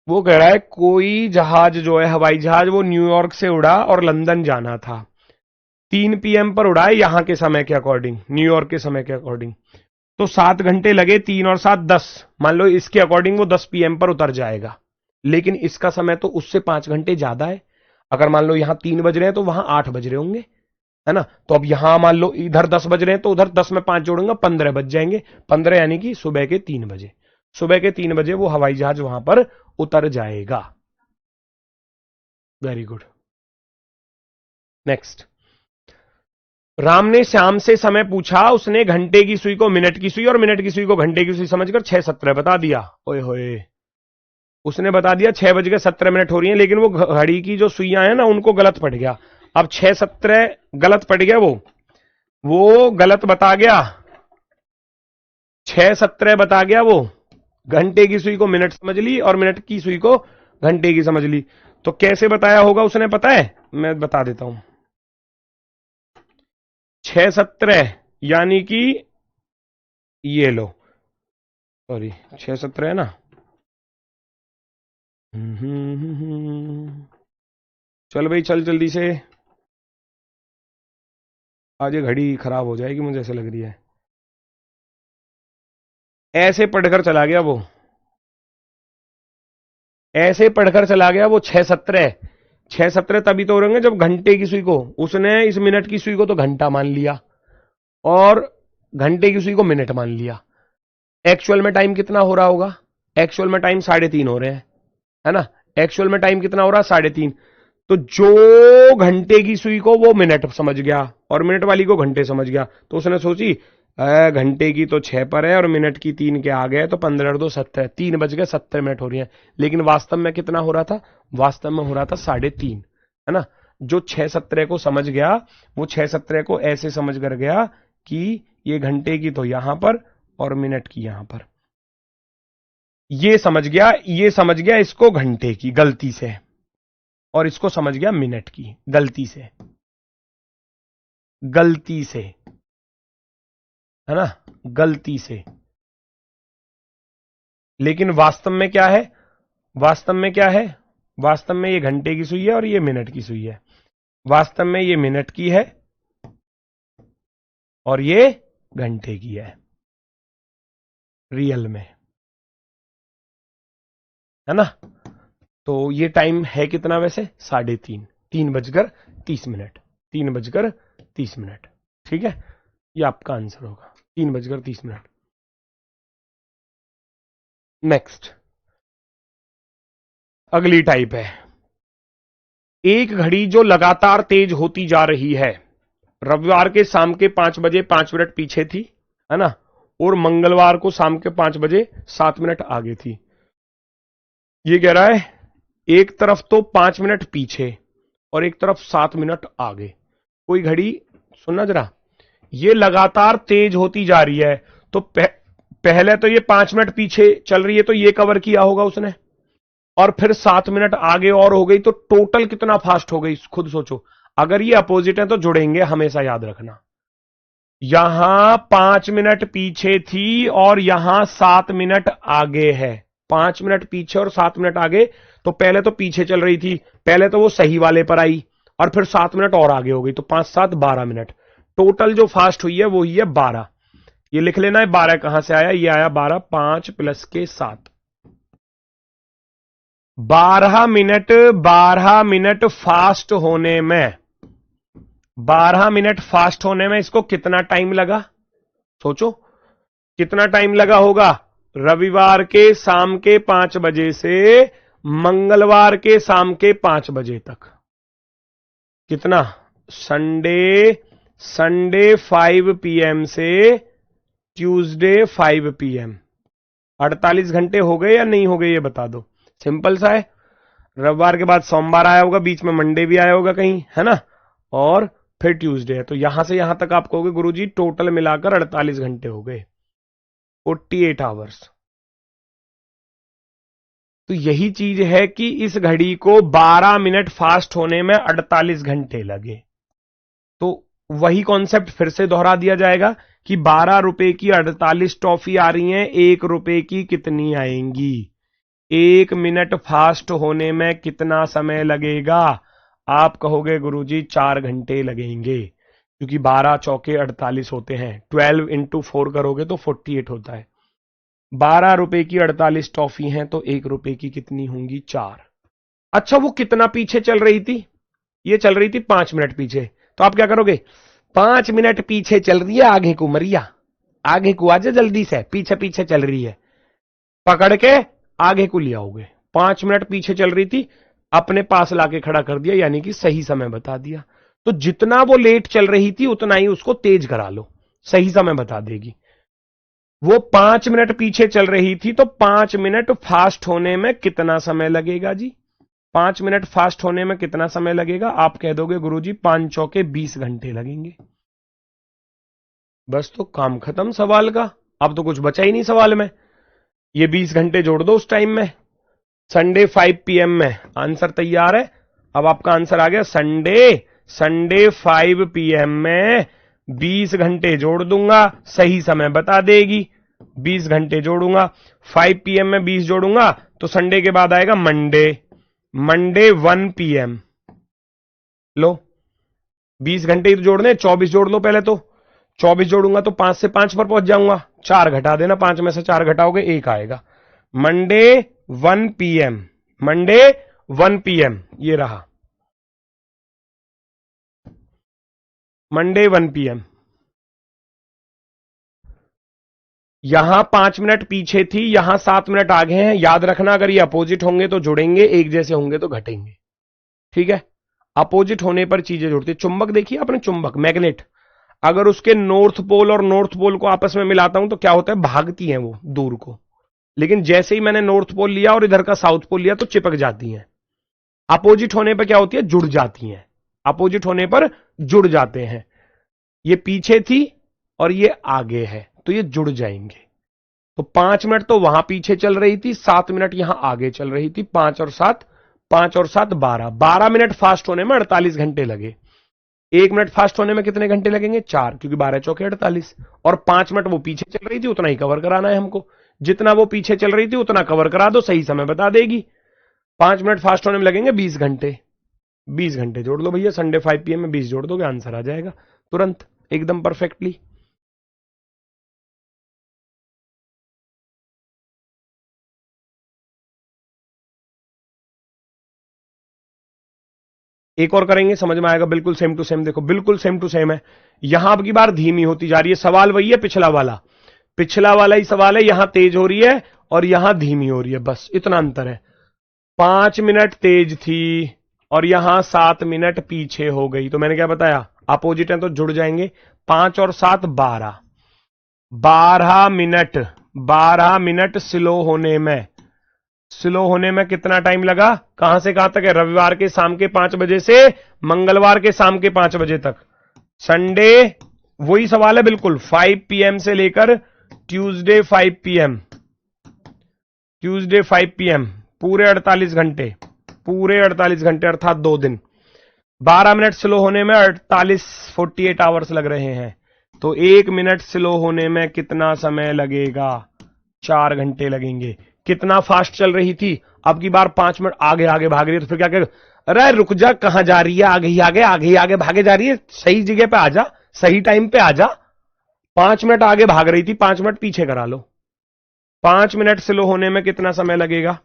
वो कह रहा है कोई जहाज जो है, हवाई जहाज, वो न्यूयॉर्क से उड़ा और लंदन जाना था, 3 PM पर उड़ा है यहां के समय के अकॉर्डिंग, न्यूयॉर्क के समय के अकॉर्डिंग, तो 7 घंटे लगे, 3 और 7 10, मान लो इसके अकॉर्डिंग वो 10 PM पर उतर जाएगा, लेकिन इसका समय तो उससे 5 घंटे ज्यादा है। अगर मान लो यहां 3 बज रहे हैं तो वहां 8 बज रहे होंगे, है ना, तो अब यहां मान लो इधर 10 बज रहे हैं तो उधर 10 में 5 जोड़ूंगा, 15 बज जाएंगे, 15 यानी कि सुबह के 3 बजे, सुबह के 3 बजे वो हवाई जहाज वहां पर उतर जाएगा। Very good. नेक्स्ट, राम ने श्याम से समय पूछा, उसने घंटे की सुई को मिनट की सुई और मिनट की सुई को घंटे की सुई समझकर 6:17 बता दिया। ओए होए, उसने बता दिया 6:17 हो रही है, लेकिन वो घड़ी की जो सुइयां हैं ना उनको गलत पड़ गया, अब 6:17 गलत पड़ गया, वो गलत बता गया, 6:17 बता गया, वो घंटे की सुई को मिनट समझ ली और मिनट की सुई को घंटे की समझ ली, तो कैसे बताया होगा उसने, पता है, मैं बता देता हूं, 6:17 यानी कि ये लो, सॉरी 6:17 है ना, चल भाई चल जल्दी से, आज ये घड़ी खराब हो जाएगी मुझे ऐसे लग रही है। ऐसे पढ़कर चला गया वो, ऐसे पढ़कर चला गया वो। 6:17, 6:17 तभी तो हो रहे जब घंटे की सुई को, उसने इस मिनट की सुई को तो घंटा मान लिया और घंटे की सुई को मिनट मान लिया। एक्चुअल में टाइम कितना हो रहा होगा? एक्चुअल में टाइम 3:30 हो रहे हैं, है ना? एक्चुअल में टाइम कितना हो रहा है? 3:30। तो जो घंटे की सुई को वो मिनट समझ गया और मिनट वाली को घंटे समझ गया, तो उसने सोची घंटे की तो 6 पर है और मिनट की 3 के आगे है, तो 15 और 2 17, 3 बज गए 70 मिनट हो रही है। लेकिन वास्तव में कितना हो रहा था? वास्तव में हो रहा था 3:30, है ना? जो 6:17 को समझ गया वो 6:17 को ऐसे समझ कर गया कि ये घंटे की तो यहां पर और मिनट की यहां पर। ये समझ गया इसको घंटे की गलती से, और इसको समझ गया मिनट की गलती से, गलती से, है ना? गलती से। लेकिन वास्तव में क्या है? वास्तव में क्या है? वास्तव में ये घंटे की सुई है और ये मिनट की सुई है। वास्तव में ये मिनट की है और ये घंटे की है, रियल में, है ना? तो ये टाइम है कितना वैसे? 3:30, 3:30, 3:30। ठीक है, ये आपका आंसर होगा, 3:30। नेक्स्ट, अगली टाइप है, एक घड़ी जो लगातार तेज होती जा रही है। रविवार के शाम के 5 बजे 5 मिनट पीछे थी, है ना? और मंगलवार को शाम के 5 बजे 7 मिनट आगे थी। ये कह रहा है एक तरफ तो 5 मिनट पीछे और एक तरफ 7 मिनट आगे। कोई घड़ी, सुनना जरा, ये लगातार तेज होती जा रही है, तो पहले तो ये 5 मिनट पीछे चल रही है, तो ये कवर किया होगा उसने, और फिर 7 मिनट आगे और हो गई, तो टोटल कितना फास्ट हो गई खुद सोचो। अगर ये अपोजिट है तो जुड़ेंगे, हमेशा याद रखना। यहां 5 मिनट पीछे थी और यहां 7 मिनट आगे है। 5 मिनट पीछे और 7 मिनट आगे, तो पहले तो पीछे चल रही थी, पहले तो वो सही वाले पर आई और फिर 7 मिनट और आगे हो गई, तो 5 7 12 मिनट। टोटल जो फास्ट हुई है वो ही है 12। ये लिख लेना है 12 कहां से आया? ये आया 12, 5 प्लस के 7, 12 मिनट। 12 मिनट फास्ट होने में, 12 मिनट फास्ट होने में इसको कितना टाइम लगा? सोचो कितना टाइम लगा होगा? रविवार के शाम के 5 बजे से मंगलवार के शाम के 5 बजे तक कितना? संडे 5 PM से ट्यूसडे 5 PM, 48 घंटे हो गए या नहीं हो गए? ये बता दो। सिंपल सा है। रविवार के बाद सोमवार आया होगा, बीच में मंडे भी आया होगा कहीं, है ना? और फिर ट्यूसडे है, तो यहां से यहां तक आप कहोगे गुरुजी टोटल मिलाकर 48 घंटे हो गए, 48 आवर्स। तो यही चीज है कि इस घड़ी को 12 मिनट फास्ट होने में 48 घंटे लगे। तो वही कॉन्सेप्ट फिर से दोहरा दिया जाएगा कि 12 रुपए की 48 टॉफी आ रही हैं, 1 रुपए की कितनी आएंगी? 1 मिनट फास्ट होने में कितना समय लगेगा? आप कहोगे गुरुजी 4 घंटे लगेंगे, क्योंकि 12 चौके 48 होते हैं, 12 into 4 करोगे तो 48 होता है। 12 रुपए की 48 टॉफी हैं, तो 1 रुपए की कितनी होंगी? 4। अच्छा, वो कितना पीछे चल रही थी? ये चल रही थी 5 मिनट पीछे, तो आप क्या करोगे? 5 मिनट पीछे चल रही है, आगे को मरिया, आगे को आजा जल्दी से, पीछे पीछे चल रही है, पकड़ के आगे को ले आओगे। 5 मिनट पीछे चल रही थी, अपने पास लाके खड़ा कर दिया, यानी कि सही समय बता दिया। तो जितना वो लेट चल रही थी उतना ही उसको तेज करा लो, सही समय बता देगी। वो 5 मिनट पीछे चल रही थी, तो 5 मिनट फास्ट होने में कितना समय लगेगा जी? 5 मिनट फास्ट होने में कितना समय लगेगा? आप कह दोगे गुरुजी 5 चौके 20 घंटे लगेंगे। बस, तो काम खत्म सवाल का। अब तो कुछ बचा ही नहीं सवाल में। ये 20 घंटे जोड़ दो उस टाइम में, संडे 5 PM में। आंसर तैयार है। अब आपका आंसर आ गया संडे 5 PM में 20 घंटे जोड़ दूंगा, सही समय बता देगी। 20 घंटे जोड़ूंगा, 5 PM में 20 जोड़ूंगा, तो संडे के बाद आएगा मंडे 1 PM। लो 20 घंटे ही तो जोड़ने, 24 जोड़ लो पहले तो। 24 जोड़ूंगा तो 5 से 5 पर पहुंच जाऊंगा। 4 घटा देना, 5 में से 4 घटाओगे 1 आएगा। मंडे 1 PM, मंडे 1 PM ये रहा, मंडे 1 PM। यहां 5 मिनट पीछे थी, यहां 7 मिनट आगे हैं। याद रखना, अगर ये अपोजिट होंगे तो जुड़ेंगे, एक जैसे होंगे तो घटेंगे। ठीक है, अपोजिट होने पर चीजें जुड़ती। चुंबक देखिए अपने, चुंबक मैग्नेट, अगर उसके नॉर्थ पोल और नॉर्थ पोल को आपस में मिलाता हूं तो क्या होता है, भागती हैं वो दूर को। लेकिन जैसे ही मैंने नॉर्थ पोल लिया और इधर का साउथ पोल लिया तो चिपक जाती हैं। अपोजिट होने पर क्या होती है, जुड़ जाती हैं। अपोजिट होने पर जुड़ जाते हैं। ये पीछे थी और ये आगे है तो ये जुड़ जाएंगे। तो 5 मिनट तो वहां पीछे चल रही थी, 7 मिनट यहां आगे चल रही थी। 5 और 7 12। 12 मिनट फास्ट होने में 48 घंटे लगे। 1 मिनट फास्ट होने में कितने घंटे लगेंगे, 4, क्योंकि 12 चौके 48। और 5 मिनट वो पीछे चल रही थी, उतना ही कवर कराना है हमको। जितना वो पीछे चल रही थी उतना कवर करा दो, सही समय बता देगी। 5 मिनट फास्ट होने में लगेंगे 20 घंटे। 20 घंटे जोड़ लो भैया, संडे 5 PM में 20 जोड़ दोगे, आंसर आ जाएगा तुरंत, एकदम परफेक्टली। एक और करेंगे, समझ में आएगा। बिल्कुल सेम टू सेम, देखो बिल्कुल सेम टू सेम है। यहां अब की बार धीमी होती जा रही है। सवाल वही है पिछला वाला, पिछला वाला ही सवाल है। यहां तेज हो रही है और यहां धीमी हो रही है, बस इतना अंतर है। 5 मिनट तेज थी और यहां 7 मिनट पीछे हो गई। तो मैंने क्या बताया, अपोजिट है तो जुड़ जाएंगे। 5 और 7 12, 12 मिनट। 12 मिनट स्लो होने में, स्लो होने में कितना टाइम लगा, कहां से कहां तक है, रविवार के शाम के 5 बजे से मंगलवार के शाम के 5 बजे तक। संडे वही सवाल है बिल्कुल, 5 PM से लेकर ट्यूसडे 5 PM, ट्यूसडे 5 PM, पूरे 48 घंटे, पूरे 48 घंटे अर्थात 2 दिन। 12 मिनट स्लो होने में 48 आवर्स लग रहे हैं। तो 1 मिनट स्लो होने में कितना समय लगेगा, 4 घंटे लगेंगे। कितना फास्ट चल रही थी, अब की बार 5 मिनट आगे आगे भाग रही है। तो फिर क्या करें, अरे रुक जा, कहां जा रही है, आगे ही आगे, आगे ही आगे भागे जा रही है, सही जगह पे आ जा, सही टाइम पे आ जा। 5 मिनट आगे भाग रही थी, 5 मिनट पीछे करा लो। 5 मिनट स्लो होने में कितना समय लगेगा,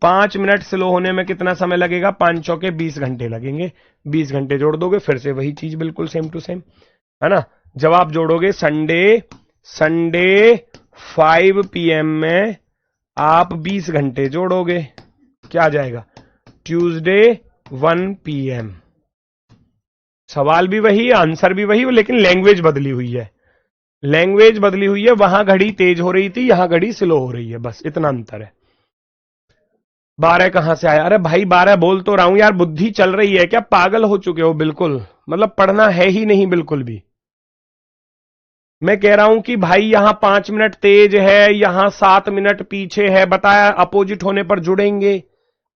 5 मिनट स्लो होने में कितना समय लगेगा, 5 चौके 20 घंटे लगेंगे। 20 घंटे जोड़ दोगे, फिर से वही चीज बिल्कुल सेम टू सेम, है ना। जब आप जोड़ोगे संडे 5 PM में आप 20 घंटे जोड़ोगे, क्या आ जाएगा, ट्यूसडे 1 PM। सवाल भी वही, आंसर भी वही, लेकिन लैंग्वेज बदली हुई है। लैंग्वेज बदली हुई है, वहां घड़ी तेज हो रही थी, यहां घड़ी स्लो हो रही है, बस इतना अंतर है। 12 कहां से आया, अरे भाई 12 बोल तो रहा हूं यार, बुद्धि चल रही है क्या, पागल हो चुके हो बिल्कुल, मतलब पढ़ना है ही नहीं बिल्कुल भी। मैं कह रहा हूं कि भाई यहां 5 मिनट तेज है, यहां 7 मिनट पीछे है, बताया अपोजिट होने पर जुड़ेंगे।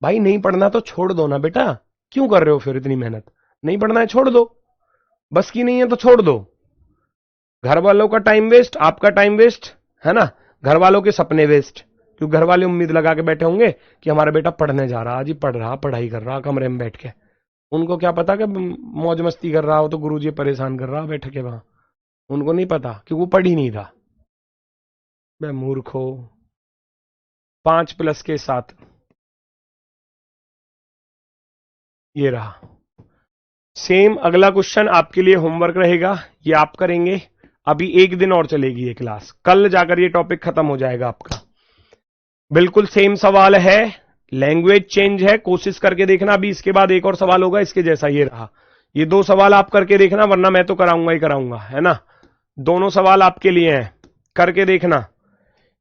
भाई नहीं पढ़ना तो छोड़ दो ना बेटा, क्यों कर रहे हो फिर इतनी मेहनत, नहीं पढ़ना है छोड़ दो, बस की नहीं है तो छोड़ दो। घर वालों का टाइम वेस्ट, आपका टाइम वेस्ट, है ना, घर वालों के सपने वेस्ट, क्योंकि घर वाले उम्मीद लगा के बैठे होंगे कि हमारा बेटा पढ़ने जा रहा, आज ही पढ़ रहा, पढ़ाई कर रहा कमरे में बैठ के। उनको क्या पता कि मौज मस्ती कर रहा हो तो गुरुजी परेशान कर रहा बैठ के वहां, उनको नहीं पता कि वो पढ़ ही नहीं था। मैं मूर्ख हो। 5 प्लस के साथ ये रहा। सेम अगला क्वेश्चन आपके लिए होमवर्क रहेगा, ये आप करेंगे। अभी 1 दिन और चलेगी ये क्लास, कल जाकर ये टॉपिक खत्म हो जाएगा आपका। बिल्कुल सेम सवाल है, लैंग्वेज चेंज है, कोशिश करके देखना। अभी इसके बाद एक और सवाल होगा इसके जैसा, ये रहा। ये 2 सवाल आप करके देखना, वरना मैं तो कराऊंगा ही कराऊंगा, है ना। दोनों सवाल आपके लिए हैं, करके देखना।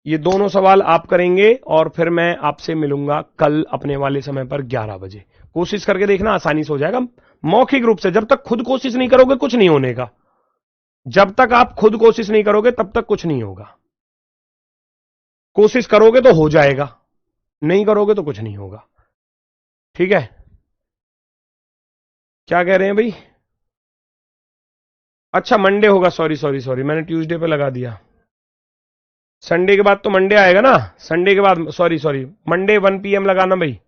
ये दोनों सवाल आप करेंगे और फिर मैं आपसे मिलूंगा कल अपने वाले समय पर 11 बजे। कोशिश करके देखना, आसानी से हो जाएगा, मौखिक रूप से। जब तक खुद कोशिश नहीं करोगे कुछ नहीं होने का, जब तक आप खुद कोशिश नहीं करोगे तब तक कुछ नहीं होगा। कोशिश करोगे तो हो जाएगा, नहीं करोगे तो कुछ नहीं होगा। ठीक है, क्या कह रहे हैं भाई। अच्छा मंडे होगा, सॉरी सॉरी सॉरी, मैंने ट्यूसडे पे लगा दिया। संडे के बाद तो मंडे आएगा ना, संडे के बाद, सॉरी सॉरी, मंडे 1 PM लगाना भाई,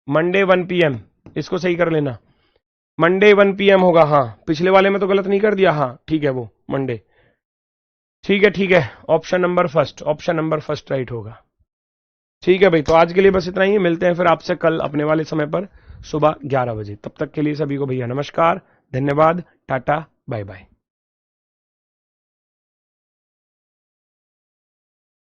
मंडे 1 PM, इसको सही कर लेना। मंडे 1 PM होगा। हाँ, पिछले वाले में तो गलत नहीं कर दिया। हाँ ठीक है, वो मंडे। ठीक है, ऑप्शन नंबर फर्स्ट राइट होगा। ठीक है भाई, तो आज के लिए बस इतना ही। मिलते हैं फिर आपसे कल अपने वाले समय पर सुबह 11 बजे। तब तक के लिए सभी को भैया नमस्कार, धन्यवाद, टाटा, बाय बाय।